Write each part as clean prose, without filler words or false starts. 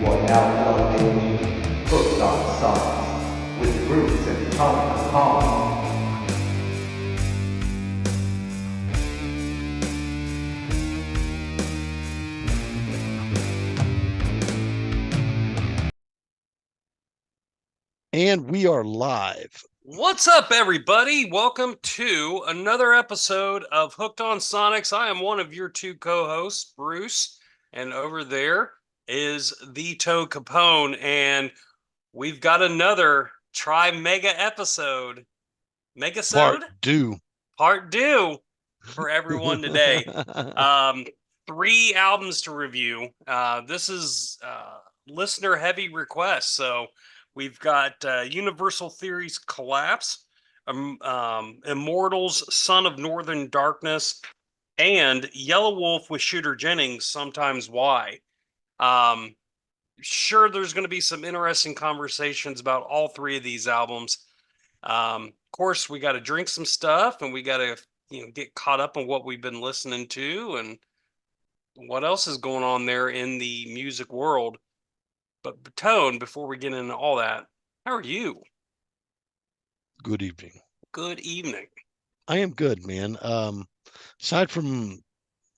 are now elevating hooked on science with Bruce and Tom. And we are live. What's up, everybody? Welcome to another episode of Hooked on Sonics. I am one of your two co-hosts, Bruce, and over there is the Toe Capone, and we've got another Tri-Mega episode. Megasode? Part due for everyone today. 3 albums to review. This is listener heavy request, so we've got Universal Theory's Collapse, Immortal's Son of Northern Darkness, and Yelawolf with Shooter Jennings, Sometimes Why. Sure, there's going to be some interesting conversations about all 3 of these albums. Of course, we got to drink some stuff, and we got to get caught up on what we've been listening to and what else is going on there in the music world. But Tone, before we get into all that, how are you? Good evening. Good evening. I am good, man. Aside from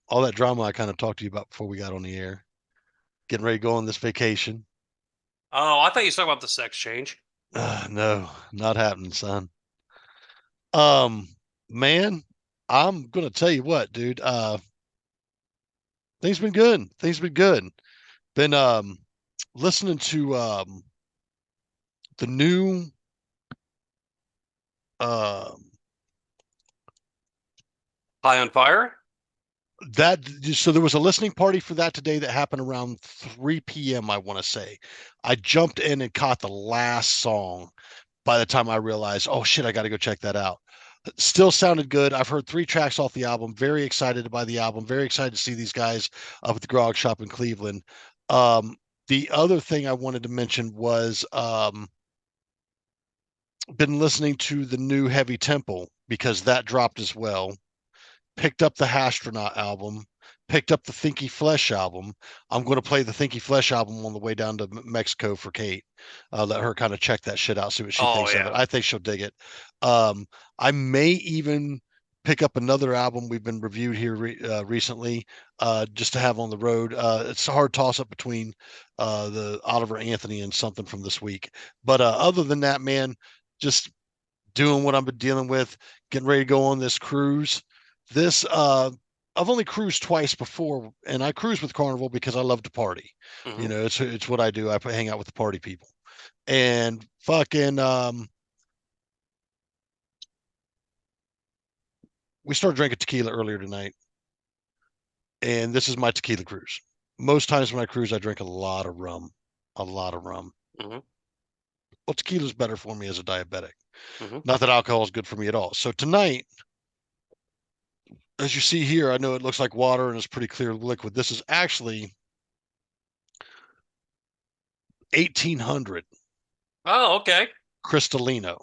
all that drama I kind of talked to you about before we got on the air, getting ready to go on this vacation. Oh, I thought you were talking about the sex change. No, not happening, son. Man, I'm gonna tell you what, dude. Things been good. Been listening to the new High on Fire. So there was a listening party for that today that happened around 3 p.m. I want to say. I jumped in and caught the last song by the time I realized, oh shit, I got to go check that out. Still sounded good. I've heard 3 tracks off the album. Very excited by the album. Very excited to see these guys up at the Grog Shop in Cleveland. The other thing I wanted to mention was been listening to the new Heavy Temple because that dropped as well. Picked up the Hastronaut album, picked up the Thinky Flesh album. I'm going to play the Thinky Flesh album on the way down to Mexico for Kate. Let her kind of check that shit out, see what she thinks of it. I think she'll dig it. I may even pick up another album we've been reviewed here recently, just to have on the road. It's a hard toss up between the Oliver Anthony and something from this week. But other than that, man, just doing what I've been dealing with, getting ready to go on this cruise. I've only cruised twice before, and I cruise with Carnival because I love to party. Mm-hmm. It's what I do. I hang out with the party people, and fucking we started drinking tequila earlier tonight, and this is my tequila cruise. Most times when I cruise, I drink a lot of rum. Mm-hmm. Well, tequila's better for me as a diabetic. Mm-hmm. Not that alcohol is good for me at all. So tonight, as you see here, I know it looks like water and it's pretty clear liquid. This is actually 1800. Oh, okay. Cristalino.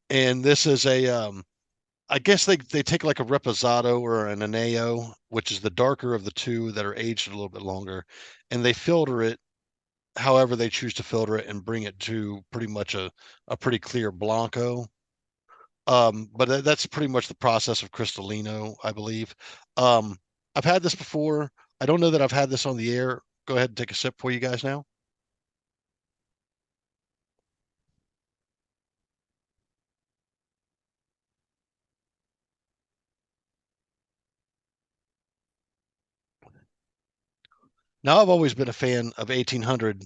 And this is I guess they take like a Reposado or an Aneo, which is the darker of the two that are aged a little bit longer, and they filter it however they choose to filter it and bring it to pretty much a pretty clear Blanco. But that's pretty much the process of Cristalino, I believe. I've had this before. I don't know that I've had this on the air. Go ahead and take a sip for you guys now. Now, I've always been a fan of 1800,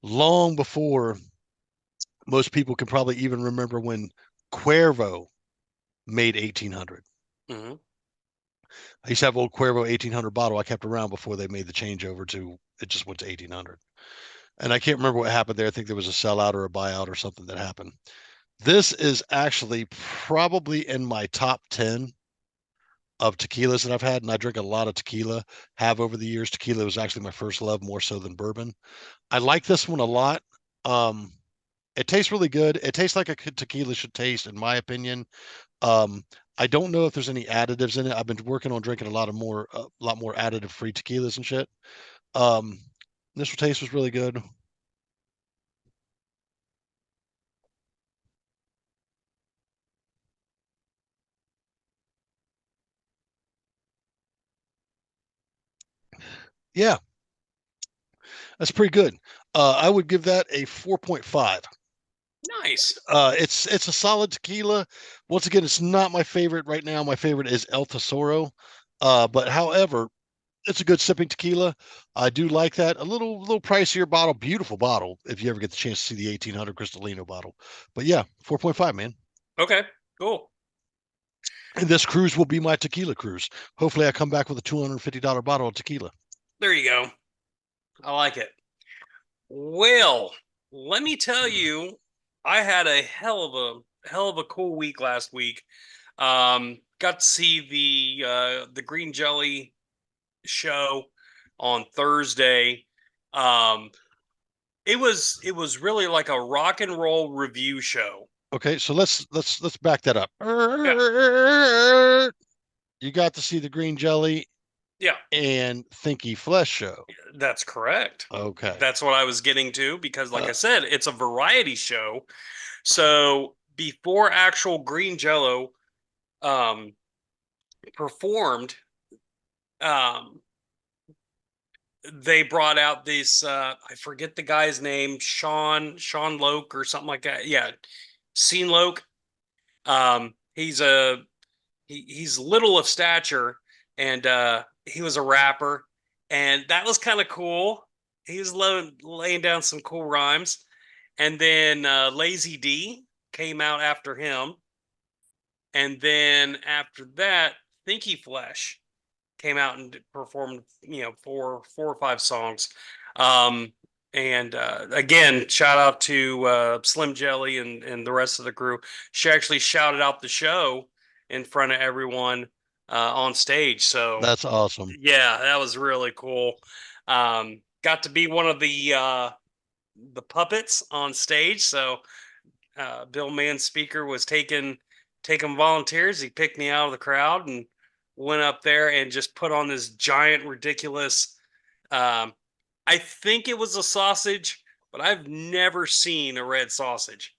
long before most people can probably even remember when Cuervo made 1800. Mm-hmm. I used to have old Cuervo 1800 bottle I kept around before they made the changeover to it just went to 1800. And I can't remember what happened there. I think there was a sellout or a buyout or something that happened. This is actually probably in my top 10 of tequilas that I've had, and I drink a lot of tequila, have over the years. Tequila was actually my first love, more so than bourbon. I like this one a lot. It tastes really good. It tastes like a tequila should taste, in my opinion. I don't know if there's any additives in it. I've been working on drinking a lot more additive free tequilas and shit. Initial taste was really good. Yeah, that's pretty good. I would give that a 4.5. Nice. It's a solid tequila. Once again, it's not my favorite right now. My favorite is El Tesoro. But however, it's a good sipping tequila. I do like that. A little pricier bottle, beautiful bottle. If you ever get the chance to see the 1800 Cristalino bottle, but yeah, 4.5, man. Okay, cool. And this cruise will be my tequila cruise. Hopefully, I come back with a $250 bottle of tequila. There you go. I like it. Well, let me tell you, I had a hell of a cool week last week. Got to see the Green Jelly show on Thursday. Um, it was really like a rock and roll review show. Okay, so let's back that up. Yeah. You got to see the Green Jelly Yeah, and Thinky Flesh show. that's correct. Okay. That's what I was getting to because, like Uh, I said, it's a variety show. So before actual Green Jello performed, um, they brought out this I forget the guy's name, Sean Loke or something like that. Yeah, Scene Loke. He's little of stature, and he was a rapper, and that was kind of cool. He was laying down some cool rhymes, and then Lazy D came out after him, and then after that, Thinky Flesh came out and performed, four or five songs. Um, and again, shout out to Slim Jelly and the rest of the crew. She actually shouted out the show in front of everyone on stage. So that's awesome. yeah, that was really cool. Got to be one of the puppets on stage. So Bill Mann speaker was taking volunteers. He picked me out of the crowd and went up there and just put on this giant, ridiculous. Um, I think it was a sausage, but I've never seen a red sausage.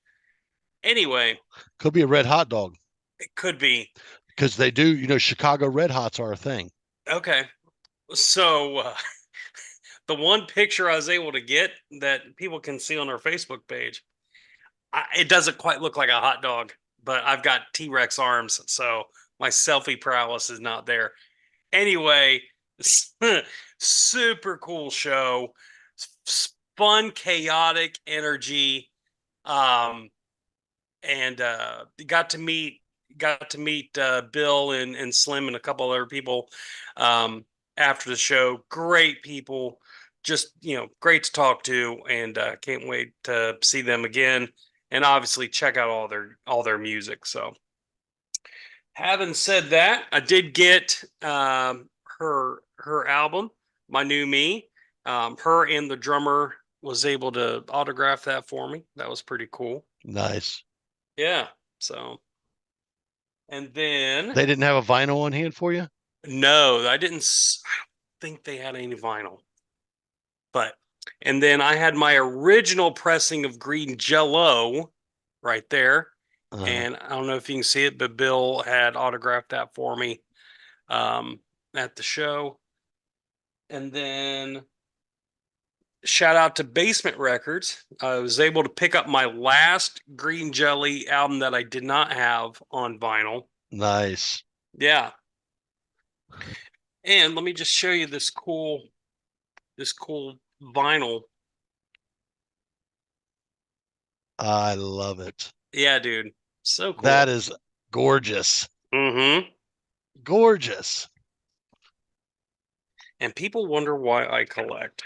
Anyway, Could be a red hot dog it could be. because they do. Chicago Red Hots are a thing. Okay. So the one picture I was able to get that people can see on our Facebook page, it doesn't quite look like a hot dog, but I've got T-Rex arms, so my selfie prowess is not there. Anyway, super cool show, fun, chaotic energy, and got to meet Bill and Slim and a couple other people after the show. Great people, just great to talk to, and can't wait to see them again. And obviously check out all their music. So, having said that, I did get her album, My New Me. Her and the drummer was able to autograph that for me. That was pretty cool. Nice. Yeah. So, and then They didn't have a vinyl on hand for you? no, I didn't. I don't think they had any vinyl. But and then I had my original pressing of Green Jello right there. And I don't know if you can see it, but Bill had autographed that for me at the show. And then shout out to Basement Records. I was able to pick up my last Green Jelly album that I did not have on vinyl. Nice. Yeah. And let me just show you this cool vinyl. I love it. Yeah, dude. So cool. That is gorgeous. Mm-hmm. Gorgeous. And people wonder why I collect.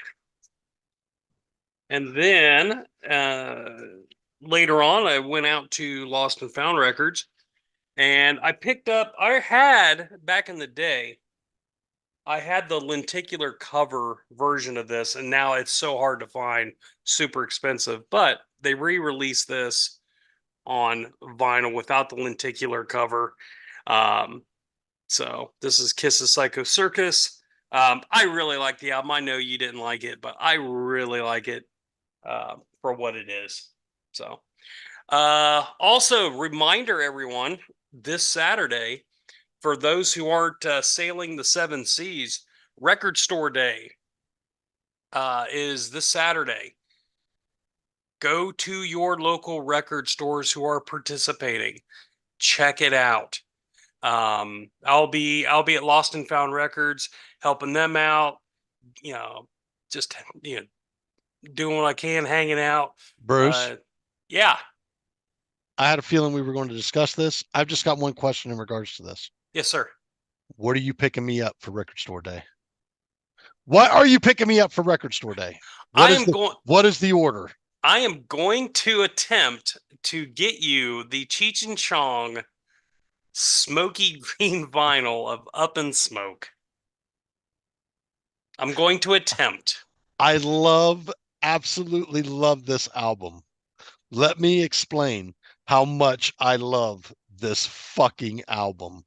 And then later on, I went out to Lost and Found Records, and I had back in the day, I had the lenticular cover version of this, and now it's so hard to find, super expensive. But they re-released this on vinyl without the lenticular cover. So this is Kiss of Psycho Circus. I really like the album. I know you didn't like it, but I really like it for what it is. So, also reminder everyone, this Saturday, for those who aren't sailing the seven seas, Record Store Day is this Saturday. Go to your local record stores who are participating. Check it out. I'll be at Lost and Found Records, helping them out. You know, just doing what I can, hanging out. Bruce, Yeah, I had a feeling we were going to discuss this. I've just got one question in regards to this. yes, sir. What are you picking me up for Record Store Day? What are you picking me up for Record Store Day? What is the order? I am going to attempt to get you the Cheech and Chong smoky green vinyl of Up in Smoke. I'm going to attempt. I absolutely love this album. Let me explain how much I love this fucking album.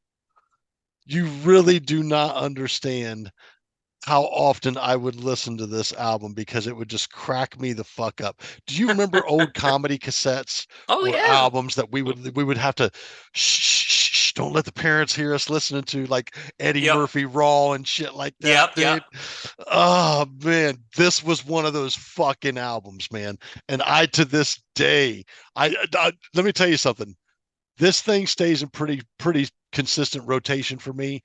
You really do not understand how often I would listen to this album because it would just crack me the fuck up. Do you remember old comedy cassettes or albums that we would have to shh, don't let the parents hear us listening to, like Eddie Murphy Raw and shit like that, dude. Oh man, this was one of those fucking albums, man. And to this day, I let me tell you something. This thing stays in pretty consistent rotation for me.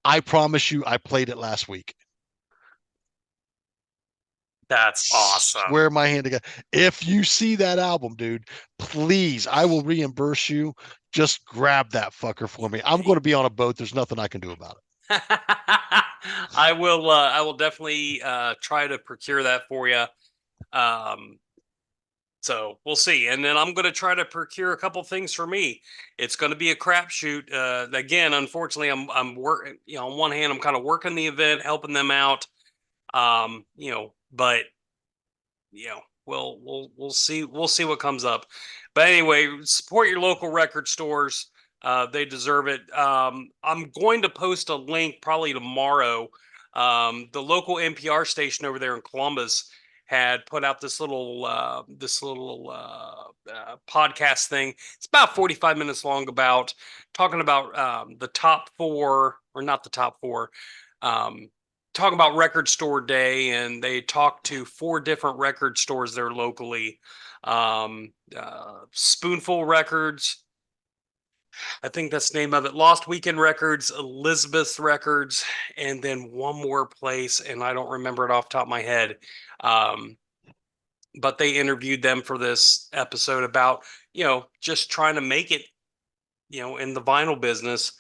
I promise you, I played it last week. That's awesome. Swear my hand together. If you see that album, dude, please, I will reimburse you. Just grab that fucker for me. I'm going to be on a boat. There's nothing I can do about it. I will definitely try to procure that for you. So we'll see. And then I'm going to try to procure a couple things for me. It's going to be a crapshoot. Again, unfortunately, I'm working, on one hand, I'm kind of working the event, helping them out. But we'll see what comes up. But anyway, support your local record stores. They deserve it. I'm going to post a link probably tomorrow. The local NPR station over there in Columbus had put out this little podcast thing. It's about 45 minutes long, about talking about the top four, or not the top four. Talking about Record Store Day, and they talked to 4 different record stores there locally. Spoonful Records, I think that's the name of it. Lost Weekend Records, Elizabeth's Records, and then one more place, and I don't remember it off the top of my head. But they interviewed them for this episode about, just trying to make it, in the vinyl business.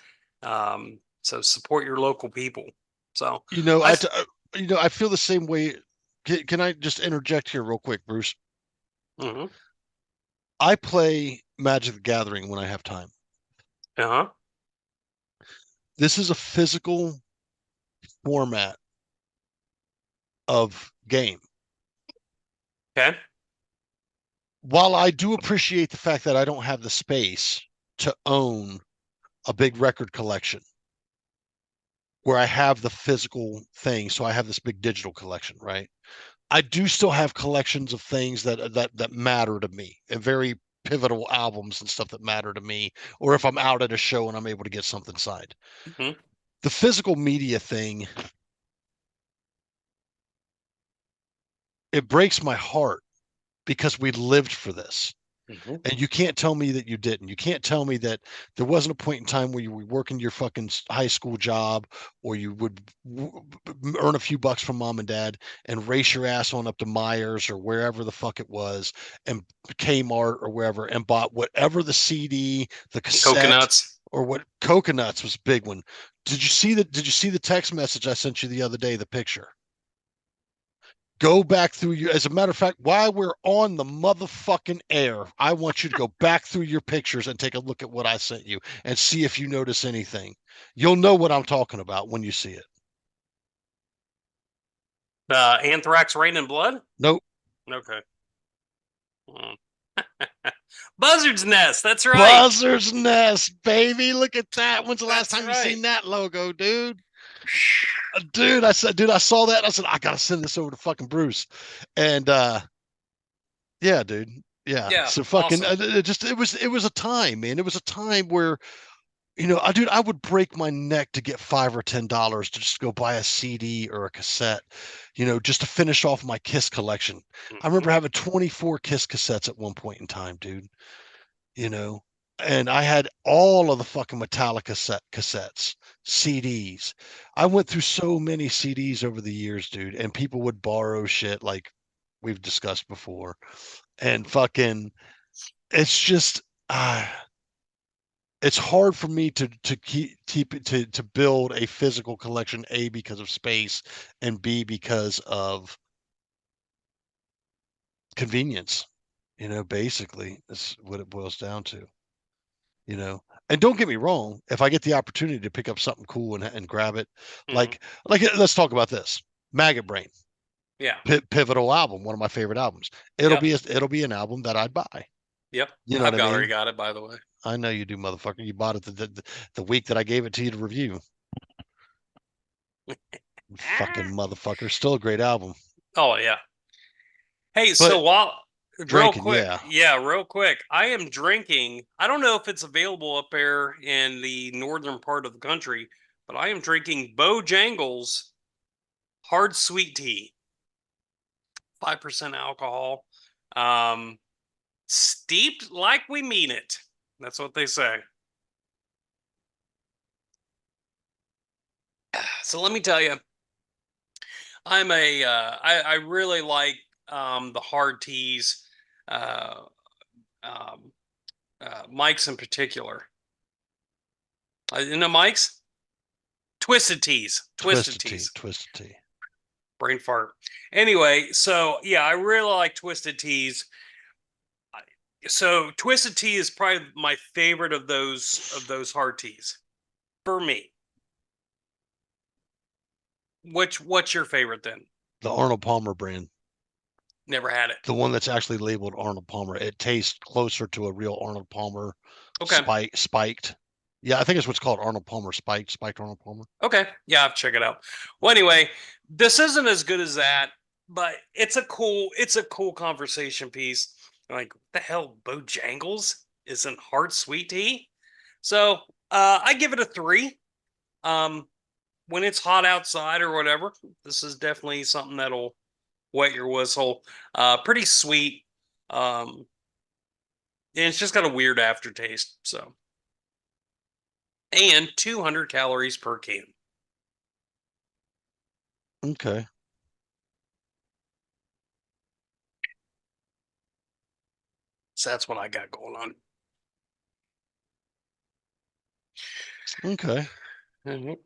So support your local people. So, I feel the same way. Can I just interject here real quick, Bruce? Mm-hmm. I play Magic the Gathering when I have time. Uh-huh. This is a physical format of game. Okay. While I do appreciate the fact that I don't have the space to own a big record collection where I have the physical thing, so I have this big digital collection, right? I do still have collections of things that matter to me, and very pivotal albums and stuff that matter to me, or if I'm out at a show and I'm able to get something signed. Mm-hmm. The physical media thing, it breaks my heart because we lived for this. Mm-hmm. And you can't tell me that you didn't. You can't tell me that there wasn't a point in time where you were working your fucking high school job, or you would earn a few bucks from mom and dad and race your ass on up to Myers or wherever the fuck it was, and Kmart or wherever, and bought whatever the CD, the cassette, Coconuts, or what. Coconuts was a big one. Did you see the text message I sent you the other day? The picture. Go back through your, as a matter of fact, while we're on the motherfucking air, I want you to go back through your pictures and take a look at what I sent you and see if you notice anything. You'll know what I'm talking about when you see it. Anthrax, Rain and Blood? Nope. Okay. Buzzard's Nest, that's right. Buzzard's Nest, baby. Look at that. When's the last time you seen that logo, dude? Dude, I saw that. And I said, I gotta send this over to fucking Bruce. And yeah, dude. Yeah. Yeah, So fucking awesome. it was a time, man. It was a time where, I would break my neck to get $5 or $10 to just go buy a CD or a cassette, just to finish off my Kiss collection. I Mhm. remember having 24 Kiss cassettes at one point in time, dude. You know, and I had all of the fucking Metallica cassettes, CDs. I went through so many CDs over the years, dude, and people would borrow shit like we've discussed before. And fucking it's just it's hard for me to keep it to build a physical collection, A, because of space, and B, because of convenience. Basically, is what it boils down to. And don't get me wrong, if I get the opportunity to pick up something cool and grab it, Mhm. like let's talk about this. Maggot Brain, Yeah. pivotal album, one of my favorite albums. Yep. It'll be an album that I'd buy. Yep. You know what I've I already mean? got it, by the way. I know you do, motherfucker. You bought it the week that I gave it to you to review. Fucking Ah. motherfucker. Still a great album. Oh yeah. Hey, But so while real drinking, quick, yeah. yeah, real quick, I am drinking. I don't know if it's available up there in the northern part of the country, but I am drinking Bojangles hard sweet tea, 5% alcohol, um, steeped like we mean it. That's what they say. So let me tell you, I really like the hard teas, uh, um, Mike's in particular. Mike's twisted teas, twisted teas, Twisted tea. brain fart. Anyway, so yeah, I really like twisted teas. So twisted tea is probably my favorite of those hard teas for me. What's your favorite then? The Arnold Palmer brand. Never had it. The one that's actually labeled Arnold Palmer. It tastes closer to a real Arnold Palmer Okay. spiked. Yeah, I think it's what's called Arnold Palmer spiked Arnold Palmer. Okay. Yeah, I'll check it out. Well, anyway, this isn't as good as that, but it's a cool conversation piece. Like, what the hell, Bojangles isn't hard sweet tea? So I give it a 3. Um, when it's hot outside or whatever, this is definitely something that'll wet your whistle. Pretty sweet. Um, and it's just got a weird aftertaste. So, and 200 calories per can. Okay. So that's what I got going on. Okay.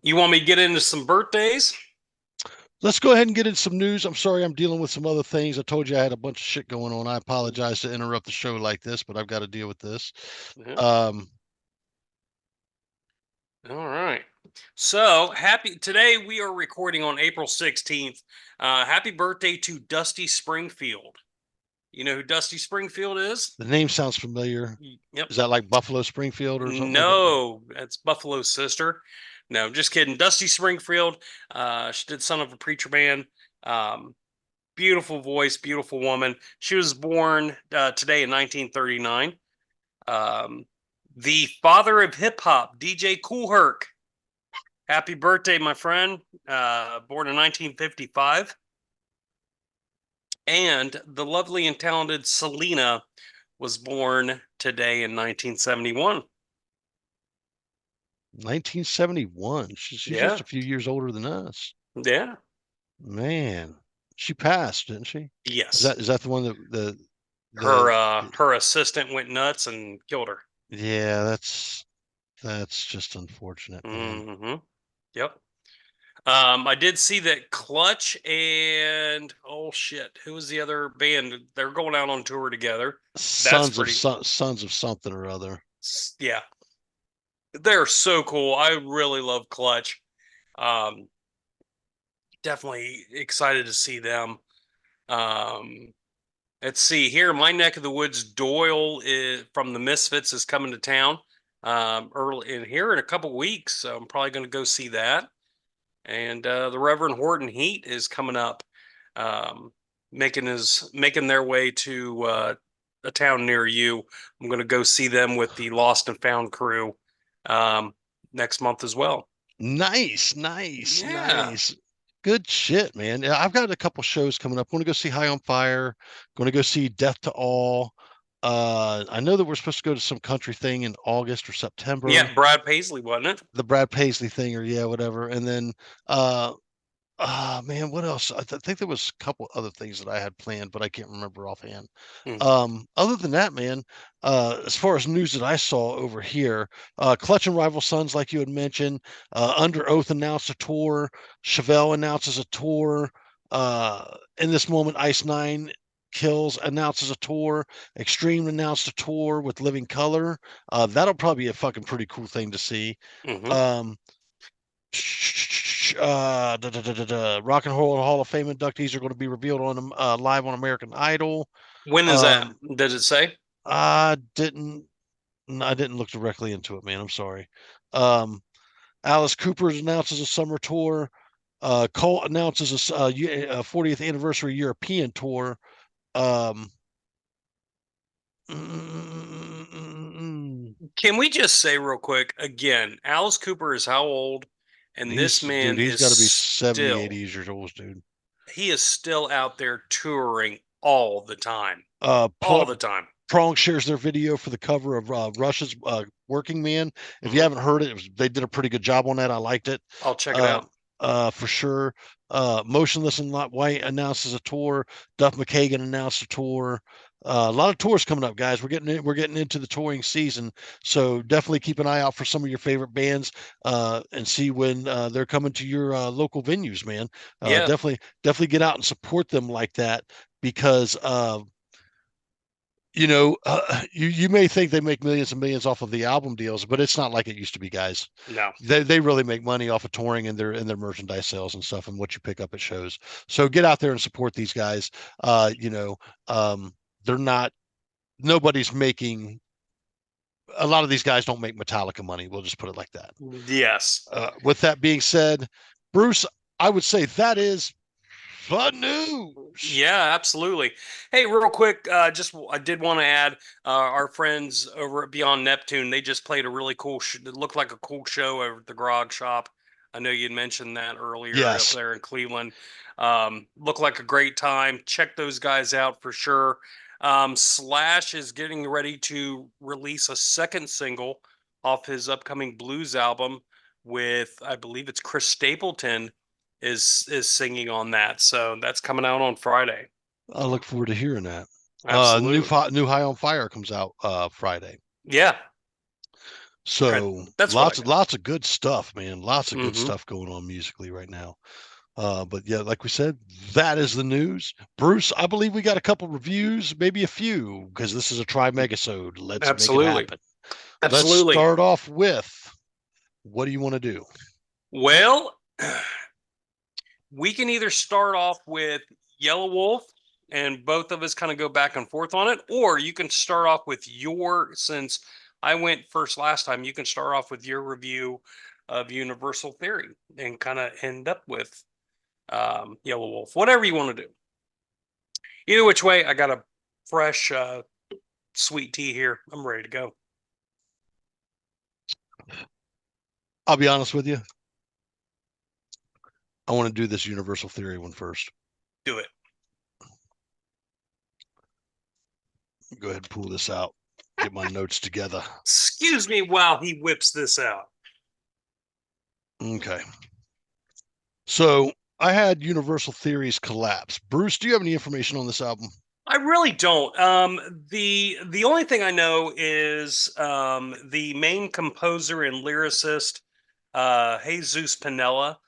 You want me to get into some birthdays? Let's go ahead and get into some news. I'm sorry, I'm dealing with some other things. I told you I had a bunch of shit going on. I apologize to interrupt the show like this, but I've got to deal with this. Yeah. Um, All right. So happy today. We are recording on April 16th. Happy birthday to Dusty Springfield. You know who Dusty Springfield is? the name sounds familiar. Yep. Is that like Buffalo Springfield or something like that? No, that's Buffalo's sister. No, just kidding. Dusty Springfield. She did Son of a Preacher Man. Um, beautiful voice, beautiful woman. She was born today in 1939. Um, the father of hip hop, DJ Kool Herc. Happy birthday, my friend. Born in 1955. And the lovely and talented Selena was born today in 1971. 1971. She's Yeah. just a few years older than us. Yeah. Man, she passed, didn't she? Yes. Is that the one that her assistant went nuts and killed her. Yeah, that's just unfortunate, man. Mm-hmm. Yep. I did see that Clutch and oh shit, who was the other band? They're going out on tour together. Sons of something or other. Yeah, they're so cool. I really love Clutch. Um, definitely excited to see them. Let's see here, in my neck of the woods. Doyle from the Misfits is coming to town early in here in a couple weeks, so I'm probably going to go see that. and the Reverend Horton Heat is coming up, making their way to a town near you. I'm going to go see them with the Lost and Found crew next month as well. Nice. Yeah. Good shit, man. Yeah, I've got a couple shows coming up. I'm gonna go see High on Fire. Going to go see Death to All. I know that we're supposed to go to some country thing in August or September. Yeah, Brad Paisley, wasn't it? The Brad Paisley thing, or yeah, whatever. And then, man, what else? I think there was a couple other things that I had planned, but I can't remember offhand. Other than that, man, as far as news that I saw over here, Clutch and Rival Sons, like you had mentioned, Under Oath announced a tour. Chevelle announces a tour. In this moment, Ice Nine Kills announces a tour. Extreme announced a tour with Living Color. That'll probably be a fucking pretty cool thing to see. Um, Rock and Roll Hall of Fame inductees are going to be revealed on live on American Idol. When is that? Does it say? I didn't look directly into it, man. I'm sorry. Alice Cooper announces a summer tour. Cole announces a 40th anniversary European tour. Can we just say real quick again? Alice Cooper is how old? And this man he's got to be 70, still, 80 years old, dude. He is still out there touring all the time. All the time. Prong shares their video for the cover of Rush's Working Man. If you haven't heard it, they did a pretty good job on that. I liked it. I'll check it out. For sure. Motionless and Not White announces a tour. Duff McKagan announced a tour. A lot of tours coming up, guys. We're getting into the touring season, so definitely keep an eye out for some of your favorite bands and see when they're coming to your local venues, man. Yeah. Definitely get out and support them like that, because you may think they make millions and millions off of the album deals, but it's not like it used to be, guys. No. They really make money off of touring and their merchandise sales and stuff and what you pick up at shows. So get out there and support these guys. They're not, nobody's making, a lot of these guys don't make Metallica money. We'll just put it like that. Yes. With that being said, Bruce, I would say that is fun news. Yeah, absolutely. Hey, real quick, I did want to add our friends over at Beyond Neptune. They just played a really cool. It looked like a cool show over at the Grog Shop. I know you'd mentioned that earlier. Yes. Up there in Cleveland. Looked like a great time. Check those guys out for sure. Slash is getting ready to release a second single off his upcoming blues album with, I believe it's Chris Stapleton is singing on that. So that's coming out on Friday. I look forward to hearing that. Absolutely. New High on Fire comes out Friday. Yeah. So that's lots of good stuff, man. Lots of good stuff going on musically right now. But yeah, like we said, that is the news. Bruce, I believe we got a couple reviews, maybe a few, because this is a Megasode. Let's make it happen. Absolutely. Let's start off with, what do you want to do? Well, we can either start off with Yelawolf and both of us kind of go back and forth on it, or you can start off with since I went first last time, you can start off with your review of Universal Theory and kind of end up with Yelawolf, whatever you want to do. Either which way, I got a fresh sweet tea here. I'm ready to go. I'll be honest with you. I want to do this Universal Theory one first. Do it. Go ahead and pull this out. Get my notes together. Excuse me while he whips this out. Okay. So I had Universal Theories collapse. Bruce, do you have any information on this album? I really don't. The only thing I know is the main composer and lyricist, Jesus Pinella.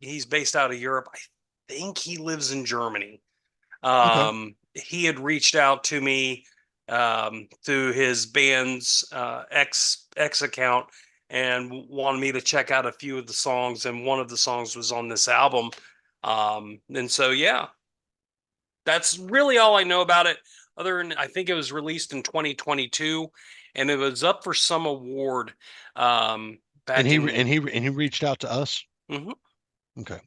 He's based out of Europe. I think he lives in Germany. Okay. He had reached out to me through his band's X account and wanted me to check out a few of the songs, and one of the songs was on this album. And so, yeah, that's really all I know about it. Other than I think it was released in 2022, and it was up for some award. And he reached out to us. Mm-hmm. Okay.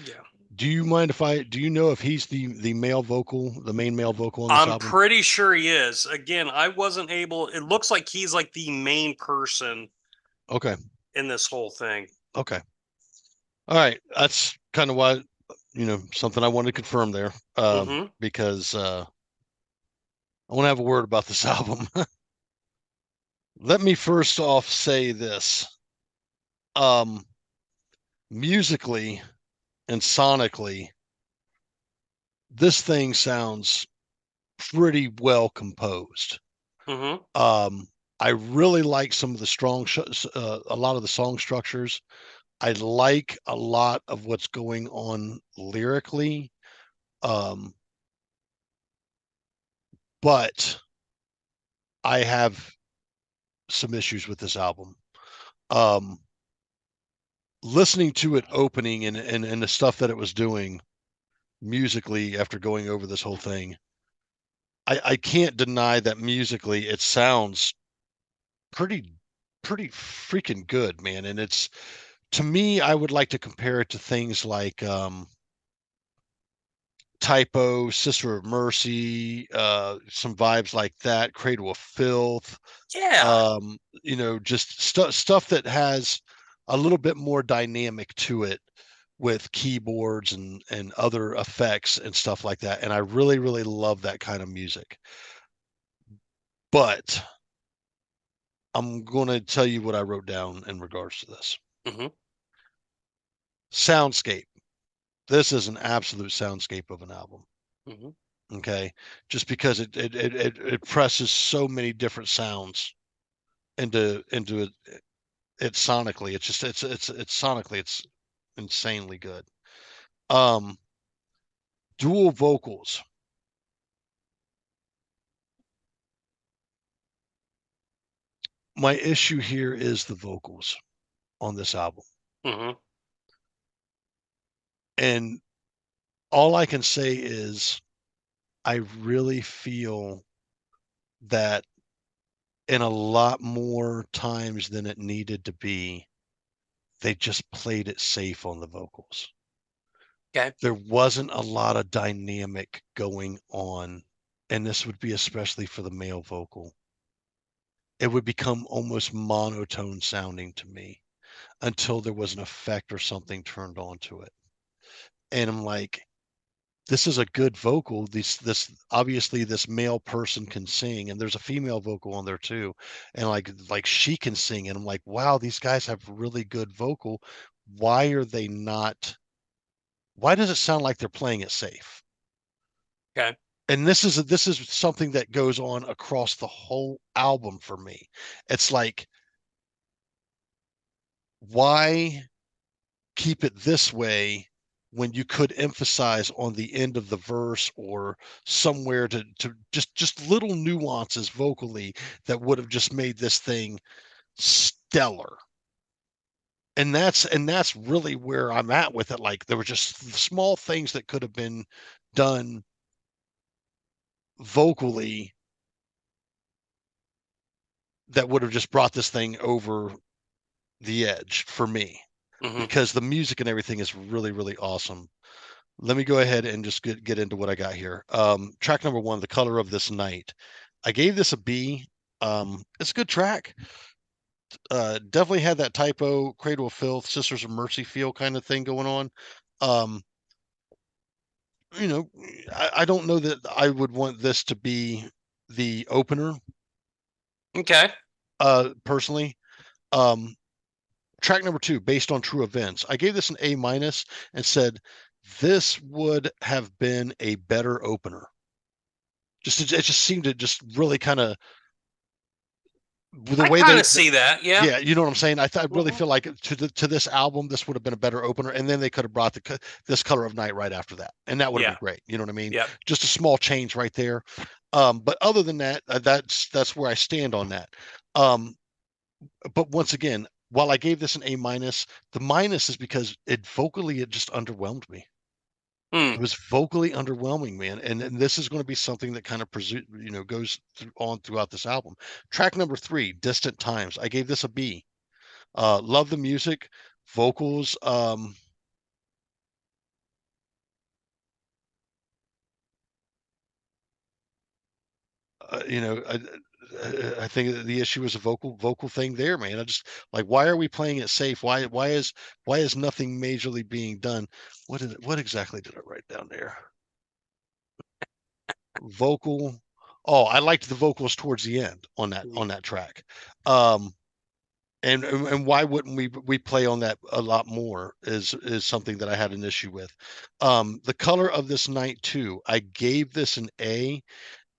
Yeah. Do you mind if do you know if he's the male vocal, the main male vocal on this I'm album? pretty sure he is. Again, I wasn't able, it looks like he's like the main person Okay. in this whole thing. Okay. All right. That's kind of why, something I wanted to confirm there. Because I want to have a word about this album. Let me first off say this. Musically and sonically, this thing sounds pretty well composed. I really like some of the a lot of the song structures. I like a lot of what's going on lyrically. But I have some issues with this album. Listening to it opening and the stuff that it was doing musically after going over this whole thing, I can't deny that musically it sounds pretty freaking good, man. And it's, to me, I would like to compare it to things like Typo, Sister of Mercy, some vibes like that, Cradle of Filth. Yeah. Just stuff that has a little bit more dynamic to it with keyboards and other effects and stuff like that. And I really, really love that kind of music. But I'm going to tell you what I wrote down in regards to this. Soundscape. This is an absolute soundscape of an album. Okay, just because it presses so many different sounds into it sonically. It's just it's sonically it's insanely good. Dual vocals. My issue here is the vocals on this album. And all I can say is I really feel that in a lot more times than it needed to be, they just played it safe on the vocals. Okay. There wasn't a lot of dynamic going on, and this would be especially for the male vocal. It would become almost monotone sounding to me until there was an effect or something turned on to it. And I'm like, this is a good vocal. This obviously this male person can sing, and there's a female vocal on there too. And like she can sing, and I'm like, wow, these guys have really good vocal. Why are they not? Why does it sound like they're playing it safe? Okay. And this is something that goes on across the whole album for me. It's like, why keep it this way when you could emphasize on the end of the verse or somewhere to just little nuances vocally that would have just made this thing stellar. And that's really where I'm at with it. Like, there were just small things that could have been done vocally that would have just brought this thing over the edge for me, because the music and everything is really, really awesome. Let me go ahead and just get into what I got here. Track number 1, The Color of This Night. I gave this a B. It's a good track. Definitely had that Typo, Cradle of Filth, Sisters of Mercy feel kind of thing going on. I don't know that I would want this to be the opener. Okay. Personally. Track number 2, Based on True Events. I gave this an A- and said this would have been a better opener. It just seemed to just really kind of the I way kind of see that. Yeah. Yeah, you know what I'm saying. I really feel like to this album, this would have been a better opener, and then they could have brought this Color of Night right after that, and that would have been great. You know what I mean? Yeah. Just a small change right there. But other than that, that's where I stand on that. But once again, while I gave this an A-, the minus is because it just underwhelmed me. It was vocally underwhelming, man. And this is going to be something that kind of goes on throughout this album. Track number 3, Distant Times. I gave this a B. Love the music, Vocals, you know, I think the issue is a vocal thing there, man. I just like, why are we playing it safe? Why is nothing majorly being done? What exactly did I write down there? Vocal. Oh, I liked the vocals towards the end on that track. And why wouldn't we play on that a lot more is something that I had an issue with. The color of this night too, I gave this an A,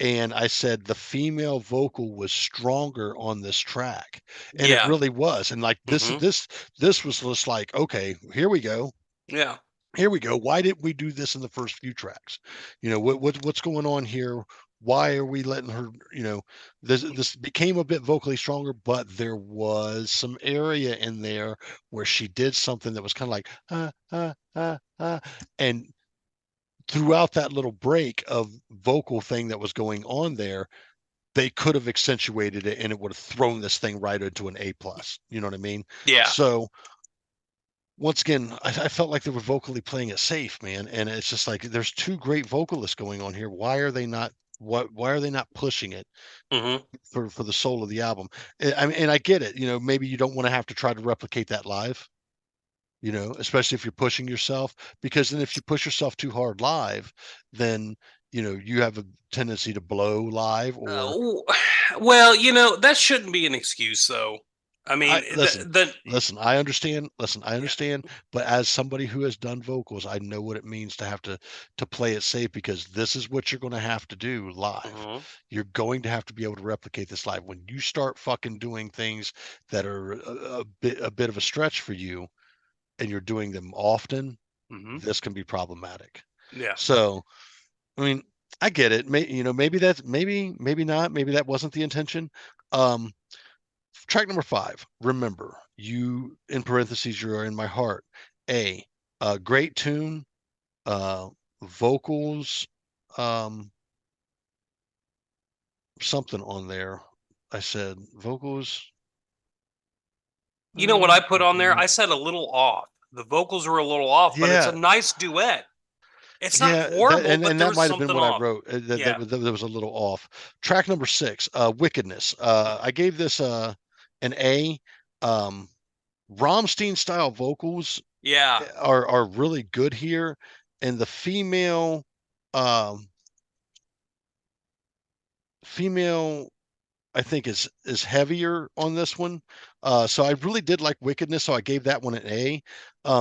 and I said the female vocal was stronger on this track, and it Yeah. really was. And like Mhm. this was just like, okay, here we go. Yeah. Here we go. Why didn't we do this in the first few tracks? You know, what's going on here? Why are we letting her, you know, this became a bit vocally stronger, but there was some area in there where she did something that was kind of like and throughout that little break of vocal thing that was going on there, they could have accentuated it and it would have thrown this thing right into an A plus. You know what I mean? Yeah. So once again, I felt like they were vocally playing it safe, man. And it's just like there's two great vocalists going on here. Why are they not why are they not pushing it Mhm. for the soul of the album? I mean, and I get it, you know, maybe you don't want to have to try to replicate that live, you know, especially if you're pushing yourself, because then if you push yourself too hard live, then you know you have a tendency to blow live or Well, that shouldn't be an excuse, though. I I mean, listen, the I understand. Listen, I yeah. understand. But as somebody who has done vocals, I know what it means to have to play it safe because this is what you're going to have to do live. Mhm. You're going to have to be able to replicate this live. When you start fucking doing things that are a bit of a stretch for you, and you're doing them often, Mhm. this can be problematic. Yeah. So, I mean, I get it. You know, maybe that's maybe not. Maybe that wasn't the intention. Um, Track number 5, remember, you in parentheses, you are in my heart. A great tune, uh, vocals, um, something on there. I said vocals. You know what I put on there? I said a little off. The vocals were a little off, but it's a Yeah, nice duet. It's not yeah, that horrible, but and that there's might have been something what I off. wrote. Yeah. That was a little off. Track number 6, wickedness. I gave this an A. Um, Rammstein style vocals Yeah. are really good here, and the um female I think is heavier on this one. So I really did like Wickedness, so I gave that one an A.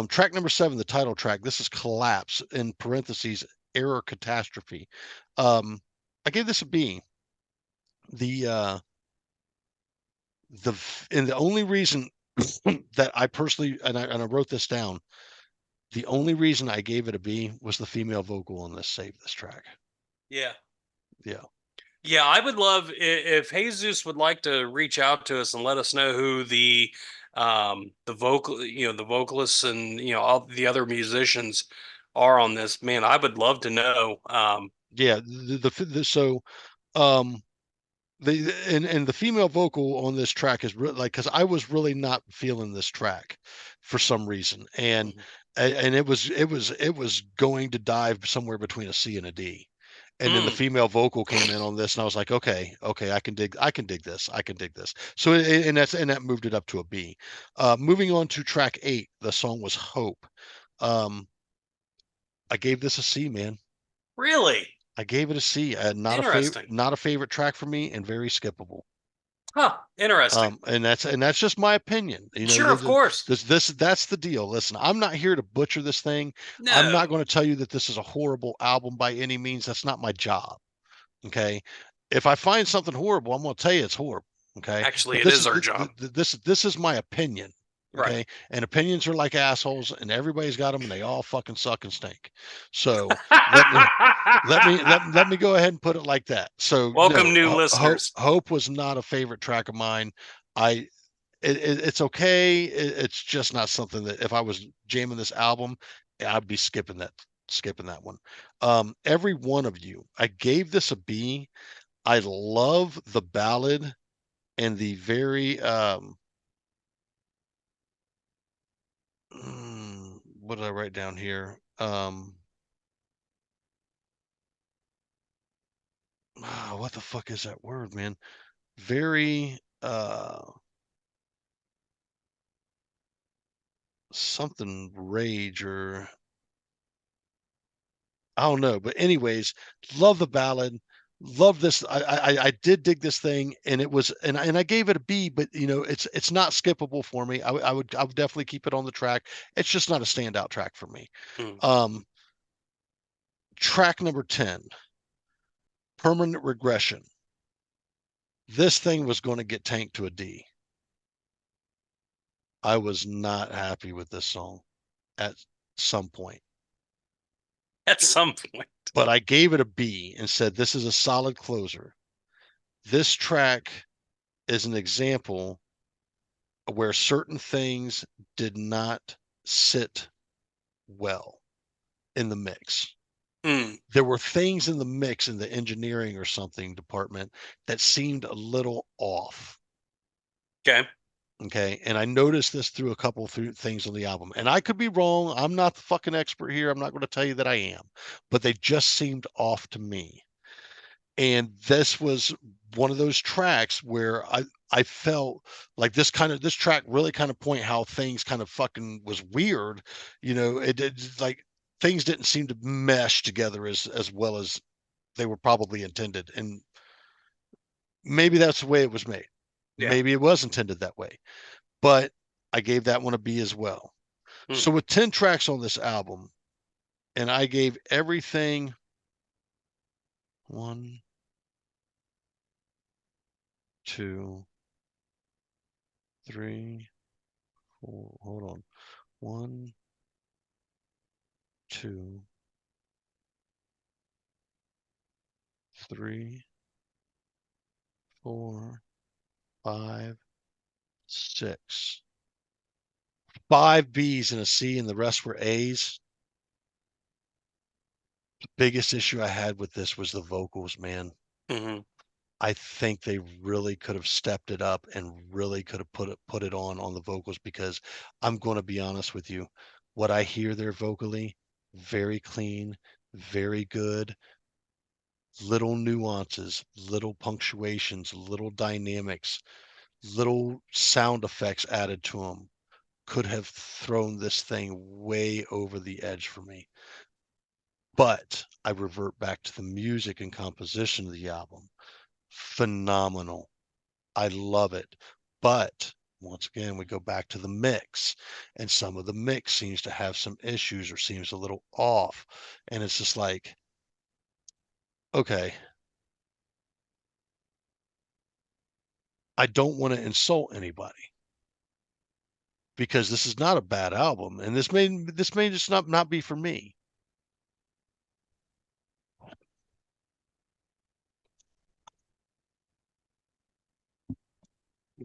Track number 7, the title track, this is Collapse, in parentheses, Error Catastrophe. I gave this a B. The and the only reason that I personally and I wrote this down, the only reason I gave it a B was the female vocal on this Save This track. Yeah. Yeah. Yeah, I would love if Jesus would like to reach out to us and let us know who the vocalists and all the other musicians are on this. Man, I would love to know. Yeah, so um and the female vocal on this track is like because I was really not feeling this track for some reason, Mhm. and it was going to dive somewhere between a C and a D, and then the Mm, female vocal came in on this, and I was like, okay, I can dig this, I can dig this. So and that moved it up to a B. Moving on to track 8, the song was Hope. Um, I gave this a C, man. really I gave it a C. interesting. Not a favorite track for me, and very skippable. Huh? Interesting. And that's just my opinion. You know, Sure, of course. that's the deal. Listen, I'm not here to butcher this thing. I'm not No, going to tell you that this is a horrible album by any means. That's not my job. Okay. If I find something horrible, I'm going to tell you it's horrible. Okay. actually, But it is our job. this is my opinion. Right. Okay. And opinions are like assholes, and everybody's got them, and they all fucking suck and stink. So let me let me go ahead and put it like that. So Welcome, no, new listeners. Hope was not a favorite track of mine. I it's okay. It's just not something that if I was jamming this album, I'd be skipping that one. Every one of you, I gave this a B. I love the ballad and the very what did I write down here? What the fuck is that word, man? Very something rage, or I don't know. But anyways, love the ballad. Love this. I did dig this thing, and it was, and I gave it a B, but it's not skippable for me. I would definitely keep it on the track. It's just not a standout track for me. Mm. Track number 10, Permanent Regression. This thing was going to get tanked to a D. I was not happy with this song at some point. At some point. But I gave it a B and said, this is a solid closer. This track is an example where certain things did not sit well in the mix. Mm. There were things in the mix in the engineering or something department that seemed a little off. Okay. Okay. And I noticed this through a couple things on the album. And I could be wrong. I'm not the fucking expert here. I'm not going to tell you that I am, but they just seemed off to me. And this was one of those tracks where I felt like this track really kind of point how things kind of fucking was weird. It like things didn't seem to mesh together as well as they were probably intended. And maybe that's the way it was made. Yeah. Maybe it was intended that way. But I gave that one a B as well. So with 10 tracks on this album, and I gave everything 1, 2, 3, 4. Hold on. 1, 2, 3, 4, 5, 6. 5 B's and a C, and the rest were A's. The biggest issue I had with this was the vocals, man. Mm-hmm. I think they really could have stepped it up and really could have put it on the vocals, because I'm going to be honest with you, what I hear there vocally, very clean, very good, little nuances, little punctuations, little dynamics, little sound effects added to them could have thrown this thing way over the edge for me. But I revert back to the music and composition of the album. Phenomenal. I love it. But once again, we go back to the mix, and some of the mix seems to have some issues or seems a little off. And it's just like, okay, I don't want to insult anybody, because this is not a bad album, and this may just not be for me.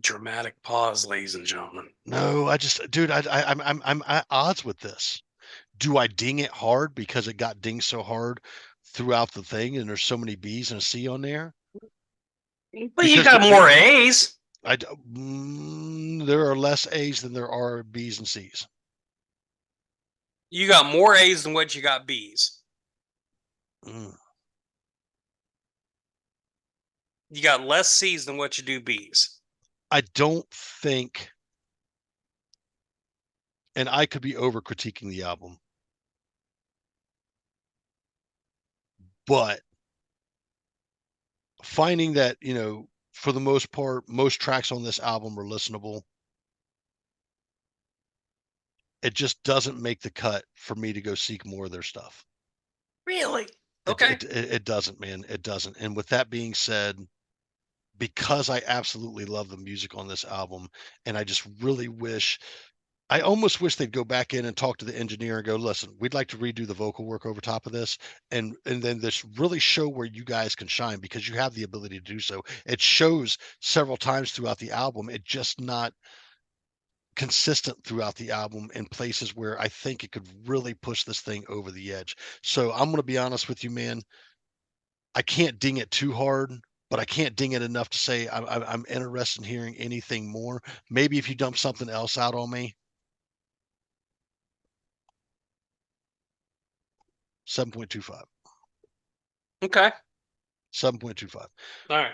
Dramatic pause, ladies and gentlemen. No, dude, I'm at odds with this. Do I ding it hard because it got dinged so hard throughout the thing, and there's so many B's and a C on there? But you got more A's. There are less A's than there are B's and C's. You got more A's than what you got B's. Mm. You got less C's than what you do B's. I don't think, and I could be over critiquing the album, but finding that, for the most part, most tracks on this album are listenable. It just doesn't make the cut for me to go seek more of their stuff. Really? Okay. It doesn't, man. It doesn't. And with that being said, because I absolutely love the music on this album, and I just really I almost wish they'd go back in and talk to the engineer and go, listen, we'd like to redo the vocal work over top of this, and then this really show where you guys can shine, because you have the ability to do so. It shows several times throughout the album. It's just not consistent throughout the album in places where I think it could really push this thing over the edge. So I'm going to be honest with you, man. I can't ding it too hard, but I can't ding it enough to say I'm interested in hearing anything more. Maybe if you dump something else out on me, 7.25. Okay. 7.25. All right.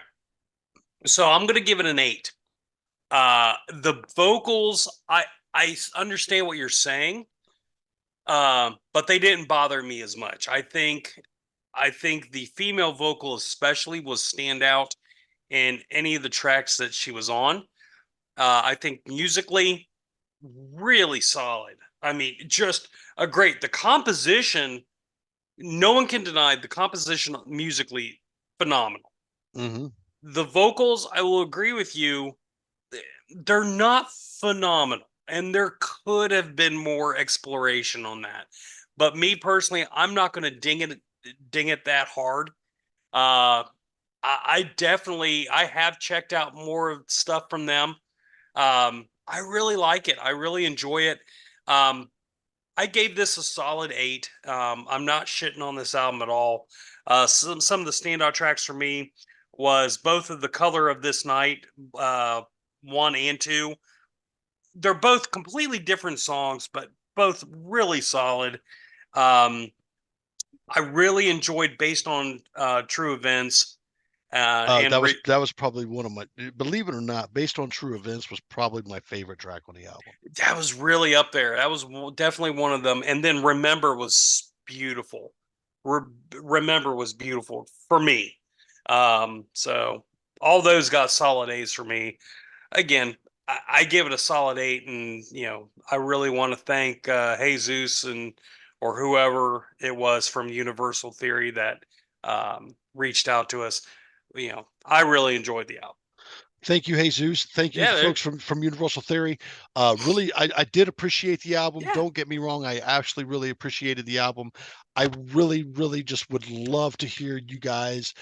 So I'm going to give it an 8. The vocals, I understand what you're saying, but they didn't bother me as much. I think the female vocal especially was standout in any of the tracks that she was on. I think musically, really solid. I mean, just a great. The composition, no one can deny the composition musically phenomenal. Mm-hmm. The vocals, I will agree with you, they're not phenomenal, and there could have been more exploration on that. But me personally, I'm not going to ding it that hard. I definitely I have checked out more of stuff from them. I really like it. I really enjoy it. I gave this a solid 8. I'm not shitting on this album at all. Some of the standout tracks for me was both of The Color of This Night, 1 and 2. They're both completely different songs, but both really solid. Um, I really enjoyed Based on True Events. And That was probably one of my, believe it or not, Based on True Events was probably my favorite track on the album. that was really up there. That was definitely one of them. And then Remember was beautiful. Remember was beautiful for me. So all those got solid A's for me. Again, I give it a solid 8, and I really want to thank Jesus and or whoever it was from Universal Theory that reached out to us. I really enjoyed the album. Thank you, Jesus. Thank you, folks from Universal Theory. Really, I did appreciate the album. Yeah. Don't get me wrong. I actually really appreciated the album. I really, really just would love to hear you guys,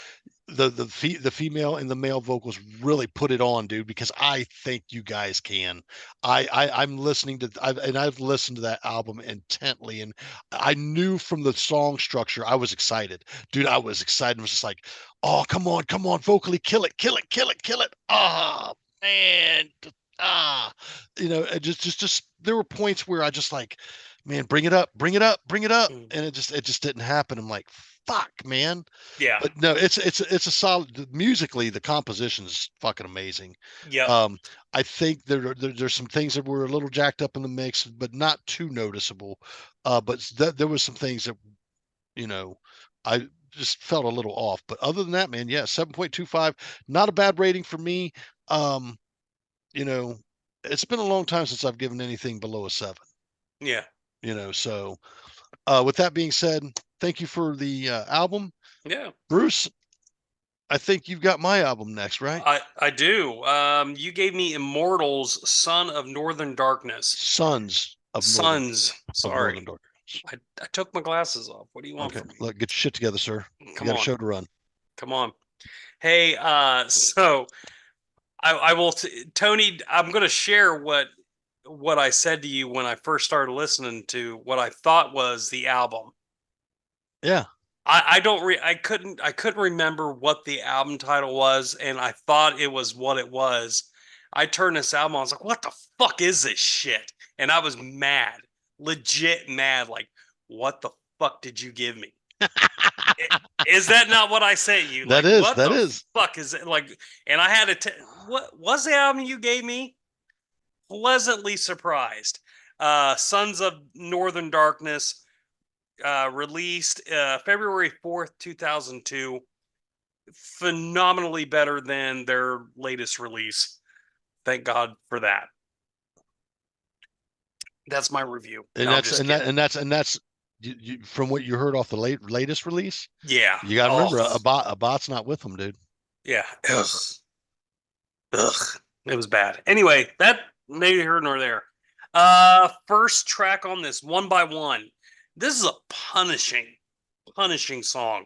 the female and the male vocals, really put it on, dude, because I think you guys can. I'm listening to, I've listened to that album intently, and I knew from the song structure, I was excited, dude. I was excited. I was just like, oh, come on, vocally, kill it. Oh man, just there were points where I just like, man, bring it up, and it just didn't happen. I'm like, fuck, man. Yeah. But no, it's a solid, musically, the composition is fucking amazing. Yeah. I think there's some things that were a little jacked up in the mix, but not too noticeable. But there was some things that I just felt a little off. But other than that, man, yeah, 7.25, not a bad rating for me. It's been a long time since I've given anything below a 7. Yeah. So with that being said, thank you for the album. Yeah. Bruce, I think you've got my album next, right? I do. You gave me Immortal's Son of Northern Darkness. Sons of Sorry. Northern Darkness. I took my glasses off. What do you want from me? Look, get your shit together, sir. Come you got on. a show to run. Come on. Hey, so I will, Tony, I'm going to share what I said to you when I first started listening to what I thought was the album. Yeah. I couldn't remember what the album title was, and I thought it was what it was. I turned this album on, I was like, what the fuck is this shit? And I was mad, legit mad, like, what the fuck did you give me? Is that not what I sent you? That like, is, what that the is. fuck is it? Like, and I had to, what was the album you gave me? Pleasantly surprised. Sons of Northern Darkness, released February 4th, 2002. Phenomenally better than their latest release. Thank God for that. That's my review. And that's you, from what you heard off the latest release. Yeah. You got to remember, a bot's not with them, dude. Yeah. Ugh. It was bad. Anyway, that neither here nor there. First track on this, One by One. This is a punishing song.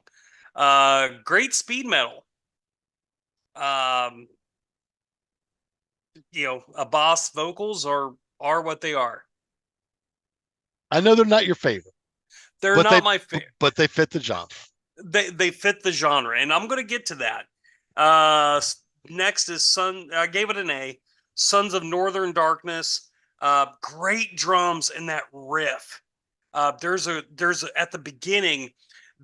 Great speed metal. A boss vocals are what they are. I know they're not your favorite. They're not my favorite, but they fit the genre. They fit the genre, and I'm going to get to that. Next is I gave it an A. Sons of Northern Darkness. Great drums in that riff. There's at the beginning,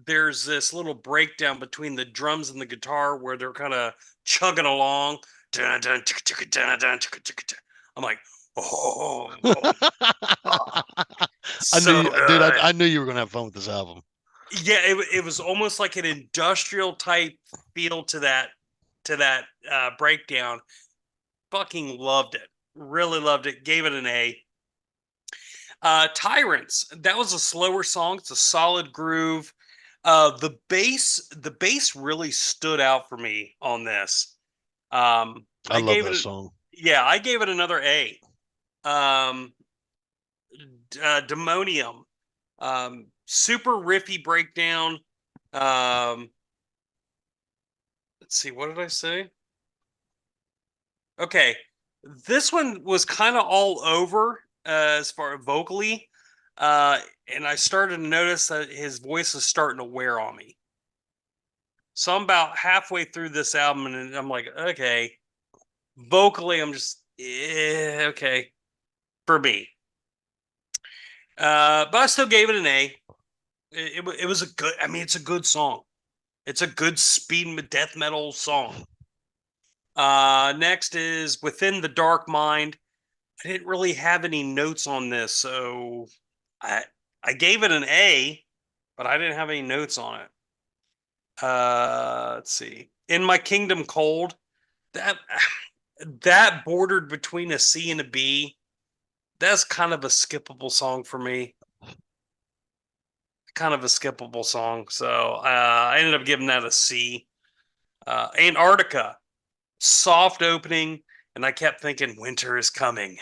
there's this little breakdown between the drums and the guitar where they're kind of chugging along. Dun, dun, ticka, ticka, dun, dun, ticka, ticka, ticka. I'm like, oh, I knew so you, dude. good. I knew you were gonna have fun with this album. Yeah, it was almost like an industrial type feel to that breakdown. Fucking loved it. Really loved it. Gave it an A. Tyrants. That was a slower song. It's a solid groove. The bass really stood out for me on this. I love gave that it, song. yeah, I gave it another A. Um, Demonium. Super riffy breakdown. Let's see, what did I say? Okay, this one was kind of all over as far as vocally, and I started to notice that his voice is starting to wear on me. So I'm about halfway through this album, and I'm like, okay, vocally, I'm just okay for me. But I still gave it an A. It was a good. I mean, it's a good song. It's a good speed death metal song. Next is Within the Dark Mind. I didn't really have any notes on this, so I I gave it an A, but I didn't have any notes on it. Let's see. In My Kingdom Cold, that that bordered between a C and a B. That's kind of a skippable song for me. Kind of a skippable song, so I ended up giving that a C. Antarctica, soft opening, and I kept thinking winter is coming.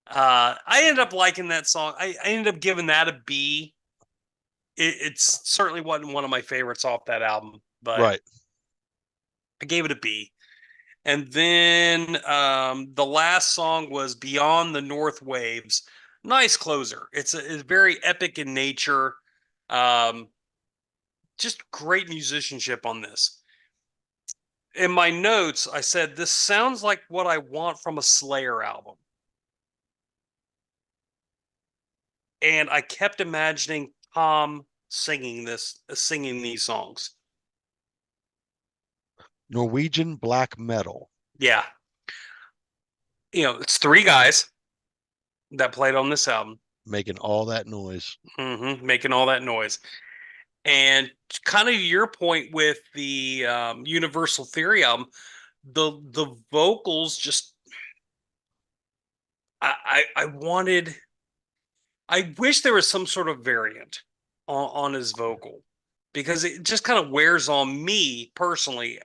I ended up liking that song. I ended up giving that a B. It's certainly wasn't one of my favorites off that album, but Right. I gave it a B. And then the last song was Beyond the North Waves. Nice closer. It's very epic in nature. Um, just great musicianship on this. In my notes, I said this sounds like what I want from a Slayer album. And I kept imagining Tom singing these songs. Norwegian black metal. Yeah. It's three guys that played on this album, Making all that noise. making all that noise. And kind of your point with the Universal Theory album, the vocals just I wanted I wish there was some sort of variant on his vocal because it just kind of wears on me personally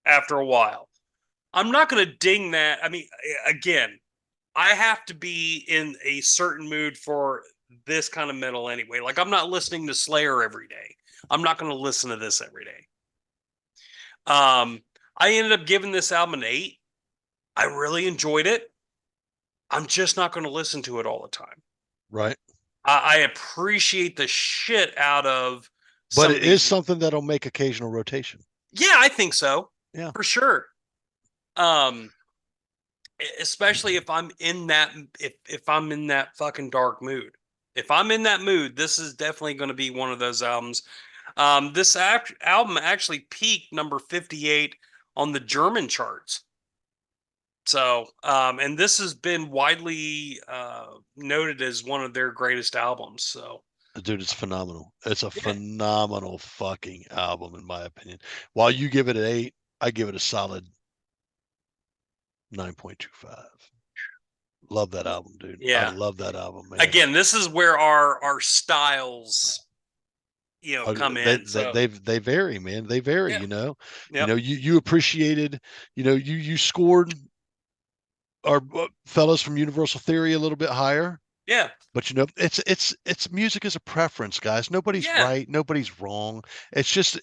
after a while. I'm not going to ding that. I mean, again, I have to be in a certain mood for this kind of metal anyway. Like, I'm not listening to Slayer every day. I'm not going to listen to this every day. I ended up giving this album an 8. I really enjoyed it. I'm just not going to listen to it all the time. Right. I appreciate the shit out of But it is something that'll make occasional rotation. Yeah, I think so. Yeah. For sure. Especially if I'm in that if I'm in that fucking dark mood. If I'm in that mood, this is definitely going to be one of those albums. This album actually peaked number 58 on the German charts. So, and this has been widely noted as one of their greatest albums. So, dude, it's phenomenal. It's a phenomenal fucking album, in my opinion. While you give it an 8, I give it a solid 9.25. Love that album, dude. Yeah, I love that album, man. Again, this is where our styles, come in. They vary, man. They vary. Yeah. You appreciated. You scored our fellows from Universal Theory a little bit higher. Yeah. But it's music is a preference, guys. Nobody's right, nobody's wrong. It's just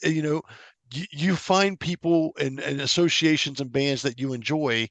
you find people and associations and bands that you enjoy,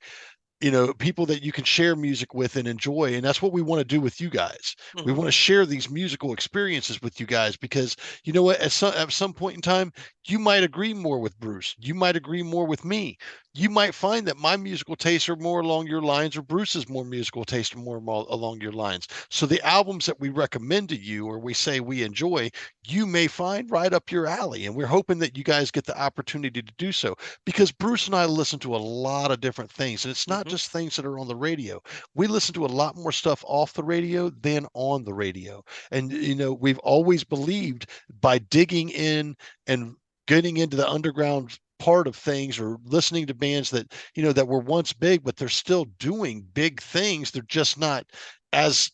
people that you can share music with and enjoy. And that's what we want to do with you guys. We want to share these musical experiences with you guys because you know what, at some point in time, You might agree more with Bruce. You might agree more with me. You might find that my musical tastes are more along your lines, or Bruce's more musical taste are more along your lines. So the albums that we recommend to you, or we say we enjoy, you may find right up your alley. And we're hoping that you guys get the opportunity to do so, because Bruce and I listen to a lot of different things, and it's not just things that are on the radio. We listen to a lot more stuff off the radio than on the radio. And, we've always believed by digging in and getting into the underground part of things, or listening to bands that that were once big, but they're still doing big things. They're just not as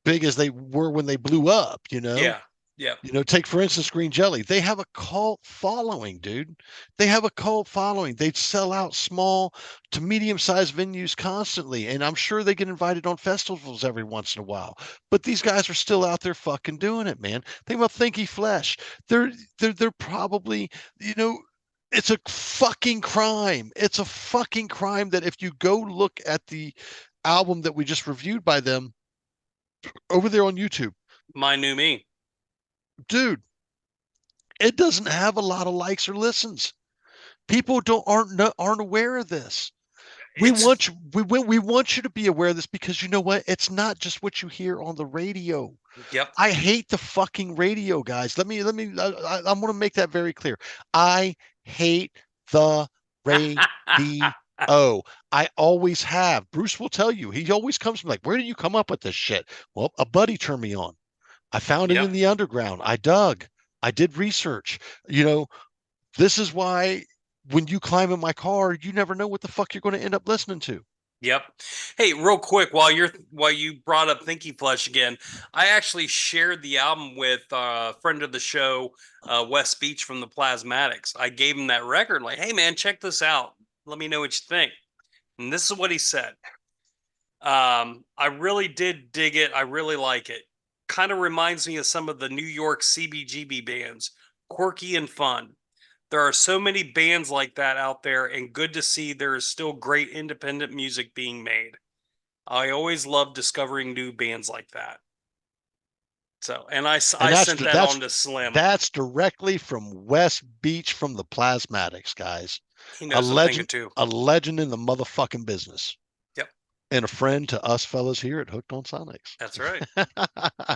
big as they were when they blew up. Yeah. Yeah. Take for instance Green Jelly. They have a cult following, dude. They have a cult following. They sell out small to medium-sized venues constantly, and I'm sure they get invited on festivals every once in a while. But these guys are still out there fucking doing it, man. Think about Thinky Flesh. They're probably, it's a fucking crime. It's a fucking crime that if you go look at the album that we just reviewed by them over there on YouTube, My New Me, dude, it doesn't have a lot of likes or listens. People aren't aware of this. We want you to be aware of this, because you know what? It's not just what you hear on the radio. Yep. I hate the fucking radio, guys. I want to make that very clear. I hate the radio. I always have. Bruce will tell you. He always comes from like, where do you come up with this shit? Well, a buddy turned me on. I found it in the underground. I dug. I did research. This is why when you climb in my car, you never know what the fuck you're going to end up listening to. Yep. Hey, real quick, while you brought up Thinky Flesh again, I actually shared the album with a friend of the show, Wes Beach from the Plasmatics. I gave him that record, like, hey man, check this out. Let me know what you think. And this is what he said. I really did dig it. I really like it. Kind of reminds me of some of the New York CBGB bands, quirky and fun. There are so many bands like that out there, and good to see there is still great independent music being made. I always love discovering new bands like that. So, and I sent that on to Slim. That's directly from West Beach from the Plasmatics, guys. He knows a thing or two. A legend in the motherfucking business. Yep. And a friend to us fellas here at Hooked on Sonics. That's right.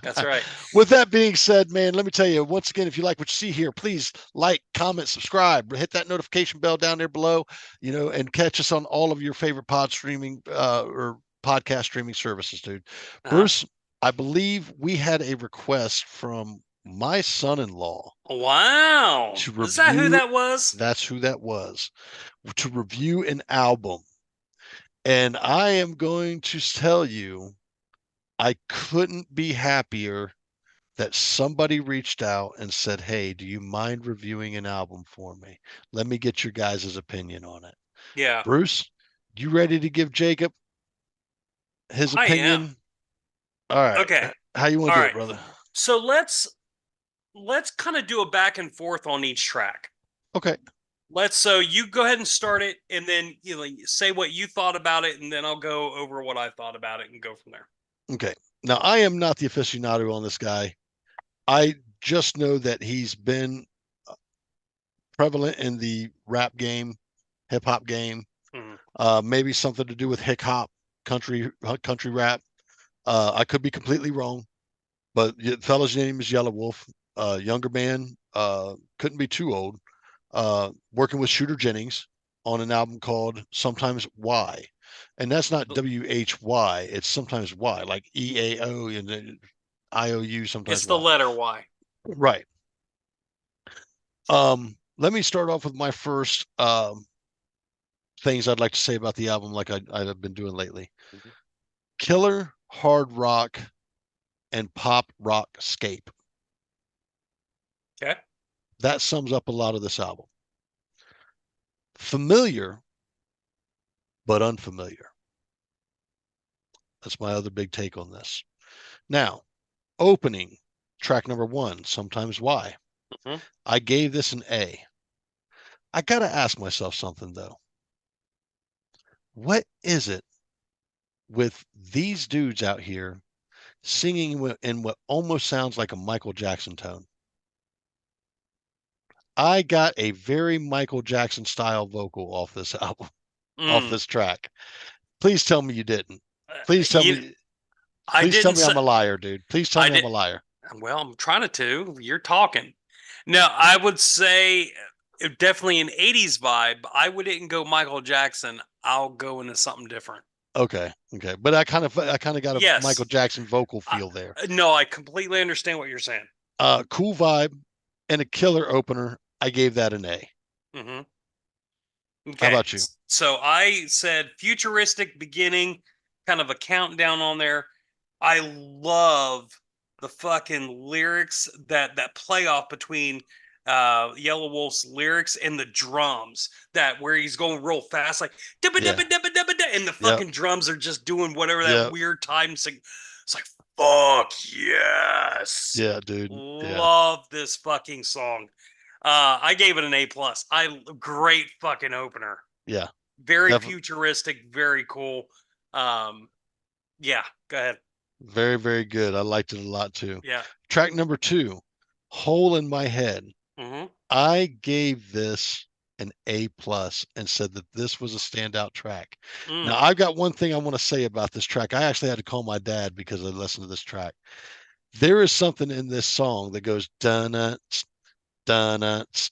That's right. With that being said, man, let me tell you, once again, if you like what you see here, please like, comment, subscribe, hit that notification bell down there below, and catch us on all of your favorite pod streaming or podcast streaming services, dude. Bruce, I believe we had a request from my son-in-law. Wow. Is that who that was? That's who that was. To review an album. And I am going to tell you, I couldn't be happier that somebody reached out and said, hey, do you mind reviewing an album for me? Let me get your guys' opinion on it. Yeah. Bruce, you ready to give Jacob his opinion? I am. All right. Okay. How you want to do it, brother? So let's kind of do a back and forth on each track. Okay. So you go ahead and start it, and then say what you thought about it, and then I'll go over what I thought about it and go from there. Okay. Now, I am not the aficionado on this guy. I just know that he's been prevalent in the rap game, hip hop game. Maybe something to do with hip hop, country rap. I could be completely wrong, but the fellow's name is Yelawolf. Younger man, couldn't be too old. Working with Shooter Jennings on an album called Sometimes Why. And that's not WHY, it's sometimes Y, like EAO and then IOU sometimes. It's the letter Y. Right. Let me start off with my first things I'd like to say about the album, like I've been doing lately. Killer hard rock and pop rock scape. Okay. That sums up a lot of this album. Familiar, but unfamiliar. That's my other big take on this. Now, opening, track number 1, Sometimes Why. I gave this an A. I got to ask myself something, though. What is it with these dudes out here singing in what almost sounds like a Michael Jackson tone? I got a very Michael Jackson style vocal off this album, off Mm. this track. Please tell me you didn't. Uh, Please tell you, me. I Please tell didn't me say. I'm a liar, dude. Please tell I me I'm did. a liar. Well, I'm trying to. You're talking. No, I would say definitely an 80s vibe. I wouldn't go Michael Jackson. I'll go into something different. Okay, okay, but I kind of got a Michael Yes. Jackson vocal I, feel there. no, I completely understand what you're saying. Cool vibe and a killer opener. I gave that an A. Hmm. How Okay. about you? So I said futuristic beginning, kind of a countdown on there. I love the fucking lyrics that play off between Yellow Wolf's lyrics and the drums that where he's going real fast, like dibba Yeah. dibba dibba dibba dibba, and the Yep. fucking drums are just doing whatever that Yep. weird time sig. It's like fuck yes. Yeah, dude. Yeah. Love this fucking song. I gave it an A plus. Great fucking opener. Yeah. Very Definitely. futuristic, very cool. Yeah, go ahead. Very, very good. I liked it a lot too. Yeah. Track number 2, Hole in My Head. Mm-hmm. I gave this an A plus and said that this was a standout track. Now, I've got one thing I want to say about this track. I actually had to call my dad because I listened to this track. There is something in this song that goes donuts, donuts,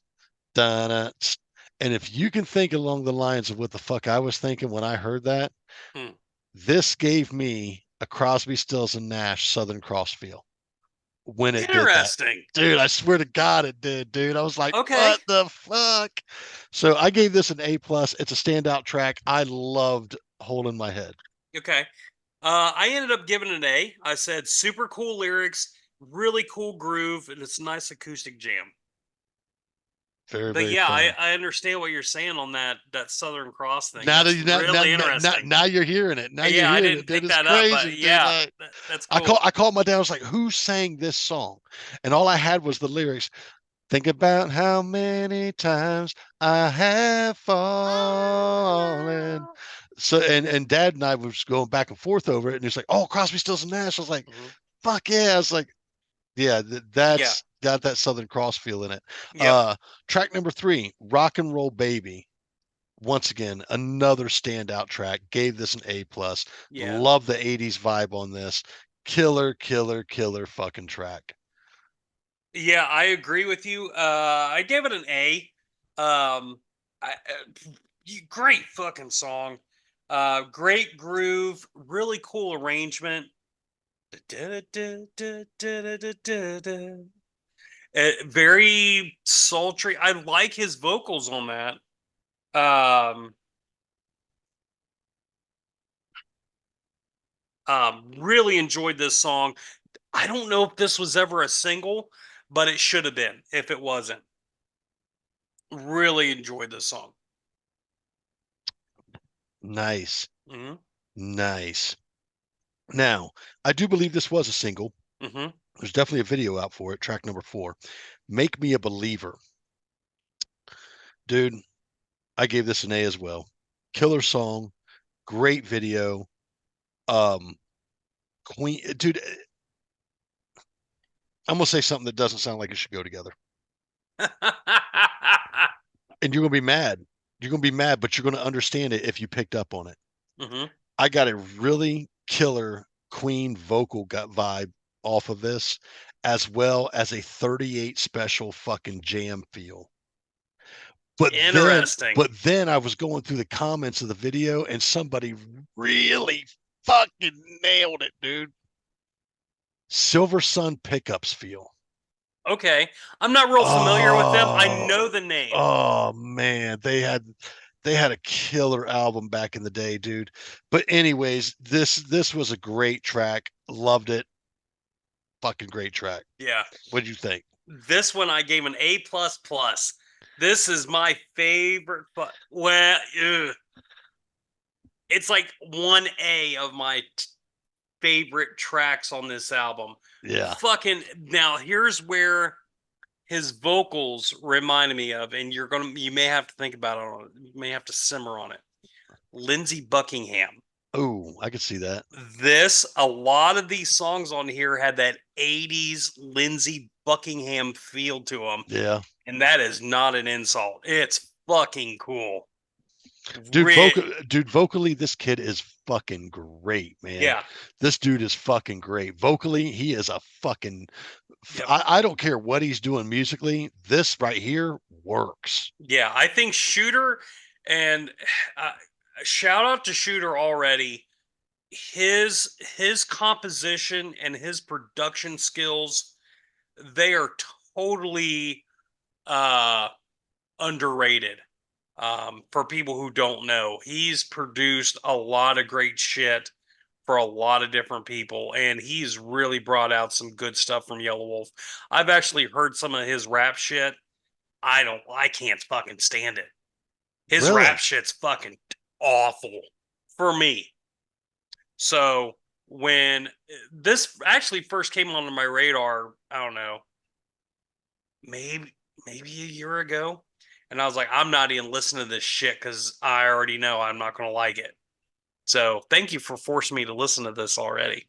donuts. And if you can think along the lines of what the fuck I was thinking when I heard that, this gave me a Crosby, Stills, and Nash Southern Cross feel when it did that. Interesting. Dude, I swear to God it did, dude. I was like, Okay. what the fuck? So I gave this an A plus. It's a standout track. I loved Hole in My Head. Okay. I ended up giving it an A. I said super cool lyrics, really cool groove, and it's a nice acoustic jam. Very, But very yeah, fun. I understand what you're saying on that Southern Cross thing. Now That's that now, really now, now, interesting. now you're hearing it. Now you're Yeah, I hearing didn't it, dude. pick It's that up, but crazy, dude. yeah, Like, that's cool. I called my dad. I was like, "Who sang this song?" And all I had was the lyrics. Think about how many times I have fallen. So and Dad and I was going back and forth over it, and he's like, "Oh, Crosby, Stills, and Nash." I was like, "Fuck yeah!" I was like, "Yeah, that's got that Southern Cross feel in it." Yeah. Track number 3, "Rock and Roll Baby." Once again, another standout track. Gave this an A plus. Yeah. Love the '80s vibe on this. Killer, killer, killer fucking track. Yeah, I agree with you. I gave it an A. Great fucking song. Great groove, really cool arrangement. Very sultry. I like his vocals on that. Really enjoyed this song. I don't know if this was ever a single, but it should have been if it wasn't. Really enjoyed this song. Nice. Mm-hmm. Nice. Now, I do believe this was a single. Mm-hmm. There's definitely a video out for it. Track number 4, "Make Me a Believer." Dude, I gave this an A as well. Killer song, great video. Queen, dude, I'm gonna say something that doesn't sound like it should go together. And you're gonna be mad. You're gonna be mad, but you're gonna understand it if you picked up on it. Mm-hmm. I got a really killer Queen vocal gut vibe off of this, as well as a 38 special fucking jam feel. But Interesting. then I was going through the comments of the video and somebody really fucking nailed it, dude. Silver Sun pickups feel. Okay. I'm not real familiar with them. I know the name. Oh man, they had a killer album back in the day, dude. But anyways, this was a great track. Loved it. Fucking great track. Yeah. What'd you think? This one I gave an A plus plus. This is my favorite. Well, it's like 1A of my favorite tracks on this album. Yeah. Fucking now here's where his vocals reminded me of, and you may have to think about it. You may have to simmer on it. Lindsey Buckingham. Oh, I could see that. A lot of these songs on here had that 80s Lindsey Buckingham feel to them. Yeah. And that is not an insult. It's fucking cool. Dude, vocally, this kid is fucking great, man. Yeah. This dude is fucking great. Vocally, he is a fucking. Yep. I don't care what he's doing musically. This right here works. Yeah. I think Shooter and shout out to Shooter already. His composition and his production skills, they are totally underrated. For people who don't know, he's produced a lot of great shit for a lot of different people, and he's really brought out some good stuff from Yelawolf. I've actually heard some of his rap shit. I can't fucking stand it. His rap Really? shit's fucking awful for me. So when this actually first came onto my radar, I don't know, maybe a year ago, and I was like, I'm not even listening to this shit because I already know I'm not going to like it. So thank you for forcing me to listen to this already.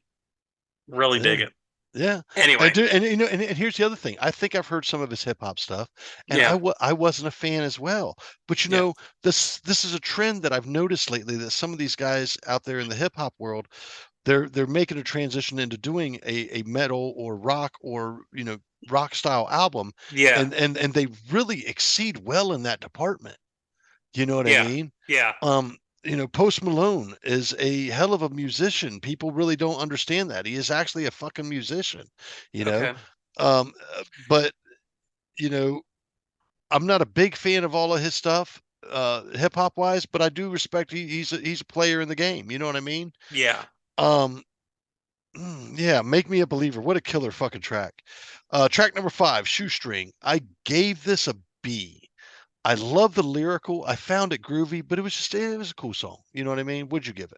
Really dig Yeah. it. Yeah. Anyway, And you know, and here's the other thing. I think I've heard some of his hip hop stuff, and yeah, I wasn't a fan as well. But you yeah, know, this is a trend that I've noticed lately, that some of these guys out there in the hip hop world, they're making a transition into doing a metal or rock, or rock style album, yeah, and they really exceed well in that department. You know what I yeah, mean? yeah. Post Malone is a hell of a musician. People really don't understand that. He is actually a fucking musician, you know. Okay, But you know, I'm not a big fan of all of his stuff, hip hop wise, but I do respect he's a player in the game. You know what I mean? yeah. Um, yeah, Make Me a Believer. What a killer fucking track. Track number 5, Shoestring. I gave this a B. I love the lyrical. I found it groovy, but it was a cool song. You know what I mean? Would you give it?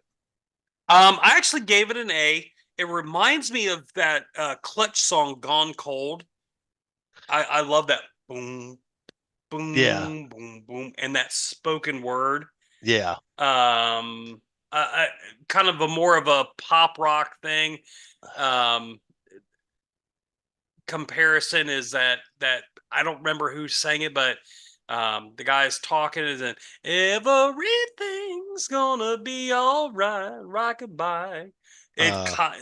I actually gave it an A. It reminds me of that Clutch song, "Gone Cold." I love that boom, Yeah. boom, boom, boom, and that spoken word. Yeah. Um, kind of a more of a pop rock thing. Um, Comparison is that I don't remember who sang it, but the guy's talking and everything's gonna be all right, rockabye. Uh,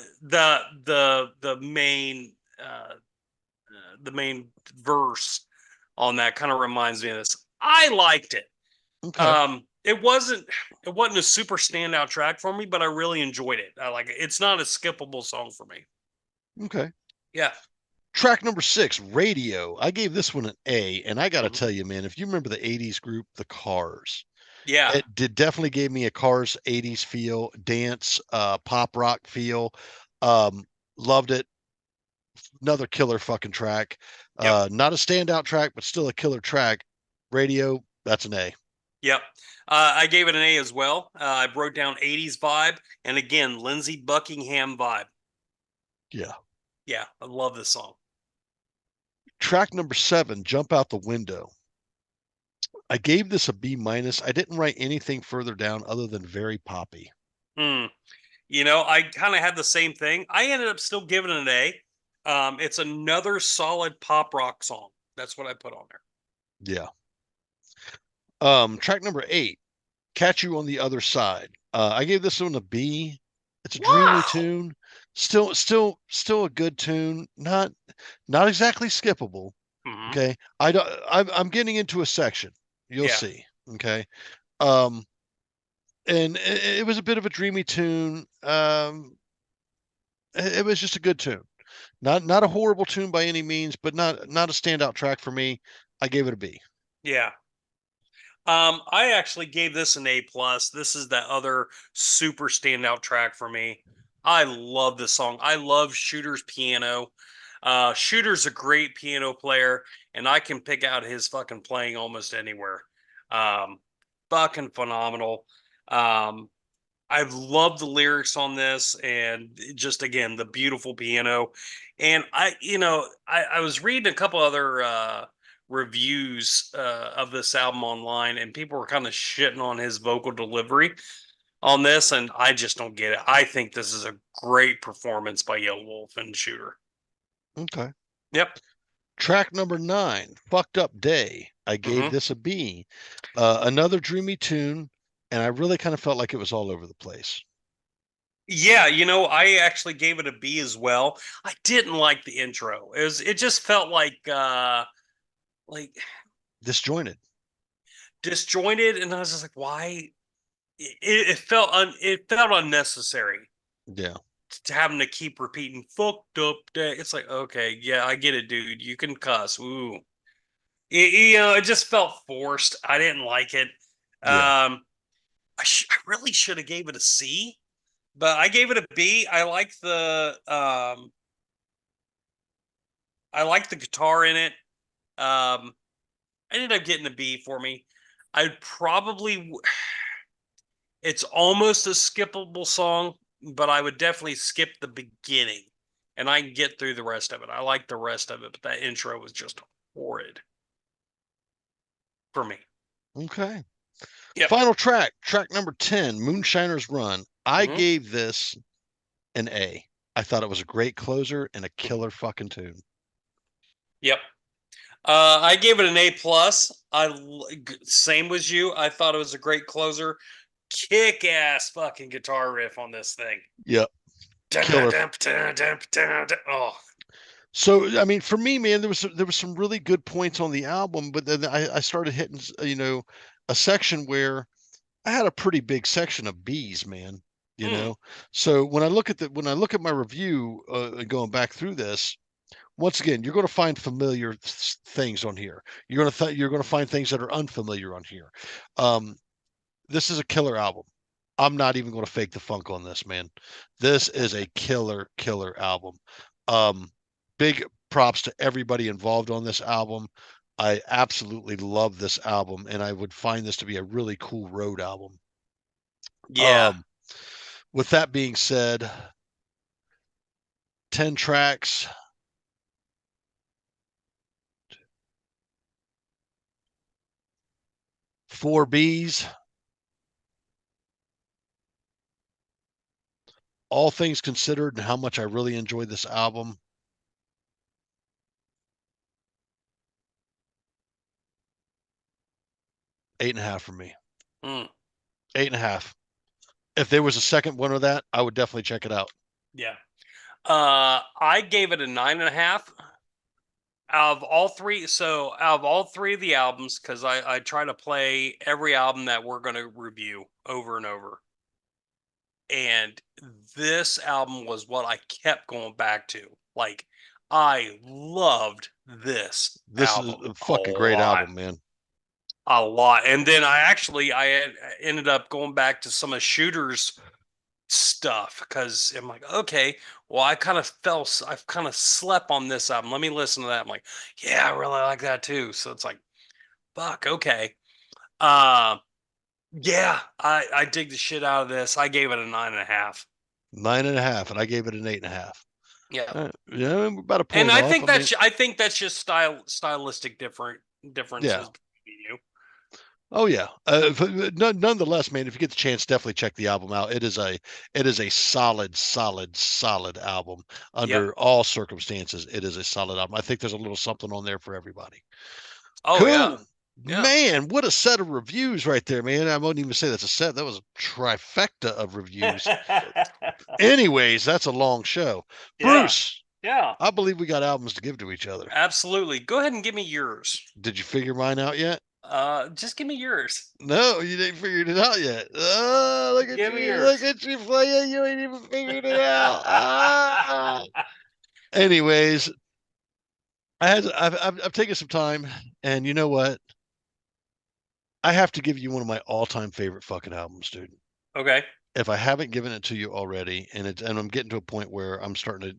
The main the main verse on that kind of reminds me of this. I liked it. okay. It wasn't a super standout track for me, but I really enjoyed it. I like it. It's not a skippable song for me. Okay. Yeah. Track number 6, Radio. I gave this one an A, and I got to Mhm. tell you, man, if you remember the 80s group, the Cars, Yeah. it did definitely gave me a Cars 80s feel, dance, pop rock feel. Um, Loved it. Another killer fucking track. Yep. Not a standout track, but still a killer track. Radio, that's an A. Yep. I gave it an A as well. I wrote down 80s vibe. And again, Lindsey Buckingham vibe. Yeah. Yeah. I love this song. Track number 7, Jump Out the Window. I gave this a B minus. I didn't write anything further down other than very poppy. Hmm. I kind of had the same thing. I ended up still giving it an A. It's another solid pop rock song. That's what I put on there. Yeah. Track number 8, Catch You on the Other Side. I gave this one a B. It's a dreamy Wow. tune. Still a good tune. Not exactly skippable. Hmm. Okay. I'm getting into a section. You'll Yeah. see. Okay. Um, and it was a bit of a dreamy tune. It was just a good tune. Not a horrible tune by any means, but not a standout track for me. I gave it a B. Yeah. I actually gave this an A plus. This is that other super standout track for me. I love this song. I love Shooter's piano. Shooter's a great piano player, and I can pick out his fucking playing almost anywhere. Um, Fucking phenomenal. Um, I love the lyrics on this, and just again the beautiful piano. And I was reading a couple other reviews of this album online, and people were kind of shitting on his vocal delivery. on this, and I just don't get it. I think this is a great performance by Yelawolf and Shooter. Okay. Yep. Track number 9, Fucked Up Day. I gave this a B. Another dreamy tune, and I really kind of felt like it was all over the place. Yeah, I actually gave it a B as well. I didn't like the intro. It just felt like Disjointed. disjointed, and I was just like, why? It felt unnecessary Yeah. to having to keep repeating "fucked up day." It's like, okay, yeah, I get it, dude. You can cuss. Ooh, it just felt forced. I didn't like it. Yeah. I really should have gave it a C, but I gave it a B. I like the guitar in it. I ended up getting a B for me. I'd probably it's almost a skippable song, but I would definitely skip the beginning, and I can get through the rest of it. I like the rest of it, but that intro was just horrid for me. Okay. Yep. Final track number 10, Moonshiner's Run. I Mhm. gave this an A. I thought it was a great closer and a killer fucking tune. Yep. I gave it an A plus. Same as you. I thought it was a great closer. Kick ass fucking guitar riff on this thing. Yep. Killer. Oh. So I mean, for me, man, there was some really good points on the album, but then I started hitting, a section where I had a pretty big section of B's, man. So when I look at my review, going back through this, once again, you're going to find familiar things on here. You're going to find things that are unfamiliar on here. This is a killer album. I'm not even going to fake the funk on this, man. This is a killer album. Big props to everybody involved on this album. I absolutely love this album, and I would find this to be a really cool road album. Yeah. With that being said, 10 tracks, 4 Bs. All things considered and how much I really enjoyed this album, 8.5 for me. 8.5. If there was a second one of that, I would definitely check it out. Yeah. I gave it a 9.5 out of all three. So out of all three of the albums, because I try to play every album that we're going to review over and over. And this album was what I kept going back to. Like, I loved this Is album a fucking great album, man. A lot. And then I ended up going back to some of Shooter's stuff because I'm like, okay, well, I've kind of slept on this album. Let me listen to that. I'm like, yeah, I really like that too. So it's like, fuck, okay. Yeah, I dig the shit out of this. I gave it a 9.5. 9.5, and I gave it an 8.5. Yeah. Yeah, about a point And I off. think that's just stylistic differences between you. Oh yeah. Nonetheless, man, if you get the chance, definitely check the album out. It is a solid album under all circumstances. It is a solid album. I think there's a little something on there for everybody. Oh cool. yeah. Man, what a set of reviews right there, man. I wouldn't even say that's a set. That was a trifecta of reviews. Anyways, that's a long show. Bruce. Yeah. I believe we got albums to give to each other. Absolutely. Go ahead and give me yours. Did you figure mine out yet? Just give me yours. No, you ain't figured it out yet. Oh, look at you. Look at you playing. You ain't even figured it out. Anyways, I've taken some time, and you know what? I have to give you one of my all-time favorite fucking albums, dude. Okay. If I haven't given it to you already, and I'm getting to a point where I'm starting to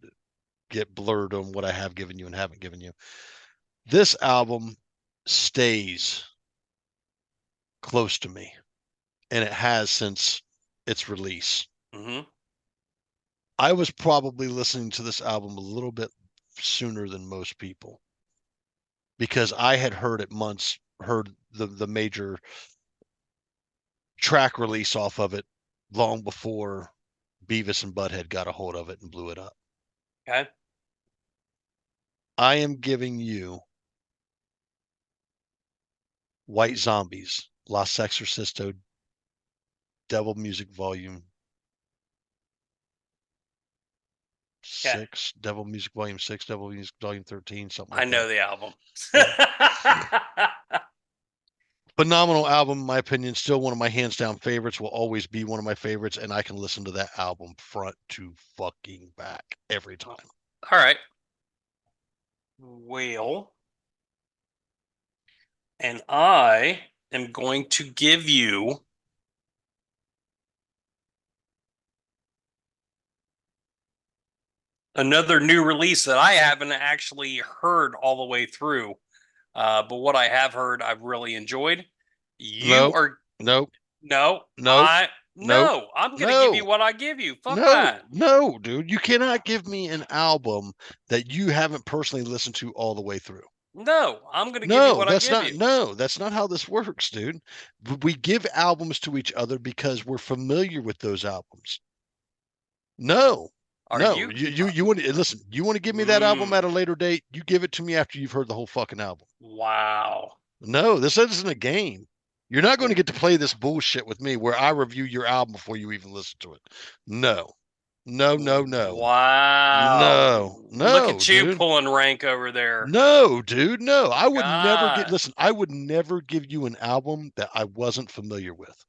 get blurred on what I have given you and haven't given you. This album stays close to me, and it has since its release. Mm-hmm. I was probably listening to this album a little bit sooner than most people because I had heard the major track release off of it long before Beavis and Butthead got a hold of it and blew it up. Okay. I am giving you White Zombies, Los Exorcisto, Devil Music Volume 6, Devil Music Volume 6, Devil Music Volume 13, something like I know that. the album. Phenomenal album, in my opinion. Still one of my hands down favorites. Will always be one of my favorites, and I can listen to that album front to fucking back every time. All right. Well, and I am going to give you another new release that I haven't actually heard all the way through. But what I have heard, I've really enjoyed. You Nope. are Nope. no, Nope. no. I'm gonna give you what I give you. Fuck that. No, dude. You cannot give me an album that you haven't personally listened to all the way through. No, I'm gonna give you what I give you. No, that's not how this works, dude. We give albums to each other because we're familiar with those albums. No. Are No, you? you want to listen, you want to give me that album at a later date, you give it to me after you've heard the whole fucking album. Wow. No, this isn't a game. You're not going to get to play this bullshit with me where I review your album before you even listen to it. No. No. Wow. No. Look at you dude. pulling rank over there. No, dude. No. I would never God. listen, I would never give you an album that I wasn't familiar with.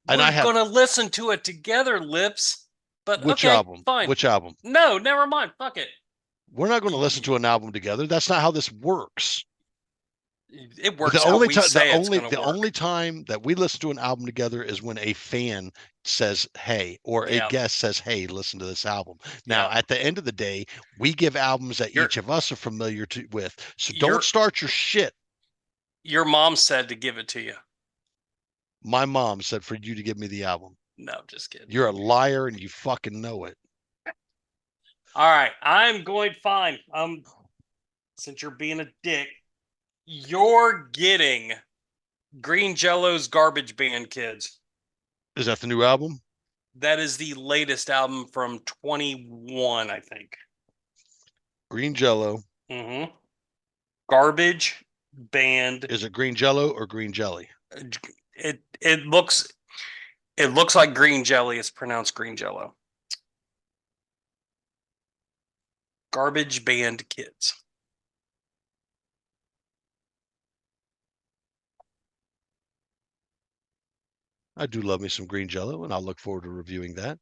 And We're gonna listen to it together, Lips. But which okay, album? fine. Which album? No, never mind. Fuck it. We're not going to listen to an album together. That's not how this works. It works The how only we time, say it's gonna the work. only time that we listen to an album together is when a fan says, "Hey," or a Yep. guest says, "Hey, listen to this album." Now, Yep. at the end of the day, we give albums that each of us are familiar with. So don't start your shit. Your mom said to give it to you. My mom said for you to give me the album. No, just kidding. You're a liar and you fucking know it. All right, I'm going fine. Since you're being a dick, you're getting Green Jello's Garbage Band Kids. Is that the new album? That is the latest album from 21, I think. Green Jello. Mm-hmm. Garbage Band. Is it Green Jello or Green Jelly? It looks like green jelly. It's pronounced Green Jello. Garbage Band Kids. I do love me some Green Jello, and I'll look forward to reviewing that.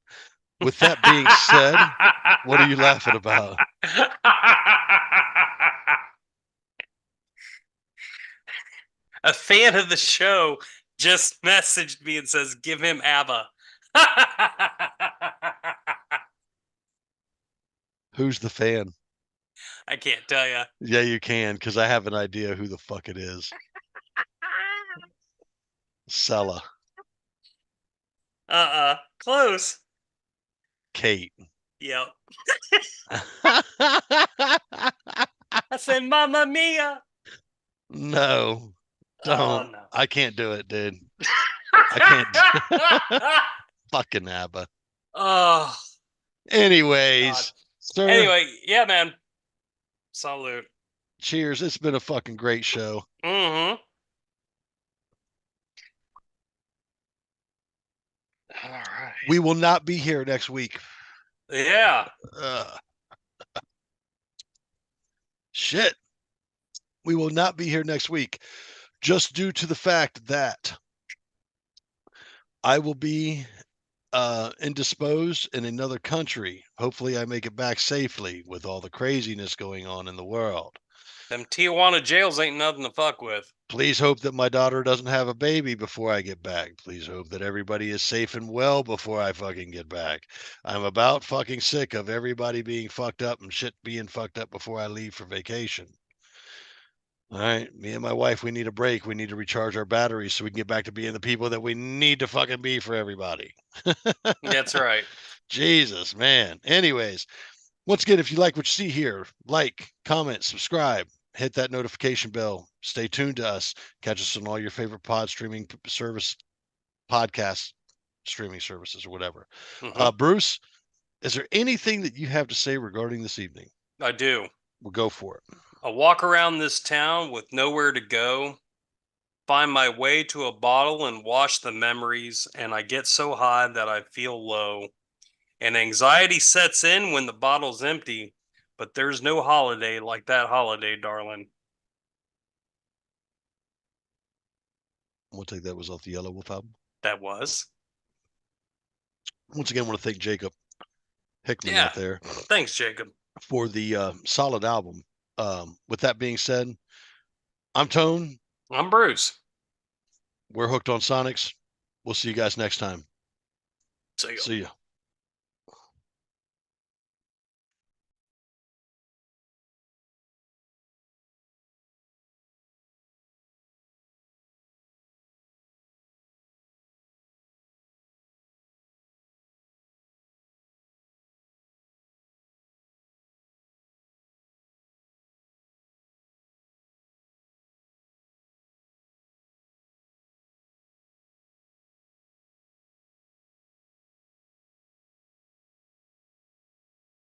With that being said, what are you laughing about? A fan of the show just messaged me and says, "Give him ABBA." Who's the fan? I can't tell you. Yeah, you can, because I have an idea who the fuck it is. Sella. Close. Kate. Yep. I said, "Mamma mia." No, don't. Oh, no. I can't do it, dude. I can't. Fucking ABBA. Oh. Anyways, sir. Anyway, yeah, man. Salute. Cheers. It's been a fucking great show. Mm-hmm. All right. We will not be here next week. Yeah. Shit. We will not be here next week, just due to the fact that I will be indisposed in another country. Hopefully I make it back safely with all the craziness going on in the world. Them Tijuana jails ain't nothing to fuck with. Please hope that my daughter doesn't have a baby before I get back. Please hope that everybody is safe and well before I fucking get back. I'm about fucking sick of everybody being fucked up and shit being fucked up before I leave for vacation. All right, me and my wife, we need a break. We need to recharge our batteries so we can get back to being the people that we need to fucking be for everybody. That's right. Jesus, man. Anyways, once again, if you like what you see here, like, comment, subscribe, hit that notification bell. Stay tuned to us. Catch us on all your favorite pod streaming service podcasts. streaming services or whatever. Mhm. Bruce, is there anything that you have to say regarding this evening? I do. We'll go for it. I walk around this town with nowhere to go, find my way to a bottle and wash the memories, and I get so high that I feel low. And anxiety sets in when the bottle's empty, but there's no holiday like that holiday, darling. We'll take that was off the Yelawolf album. That was. Once again, I want to thank Jacob Hickman Yeah. out there Thanks, Jacob. for the solid album. With that being said, I'm Tone. I'm Bruce. We're Hooked on Sonics. We'll see you guys next time. See ya. See ya.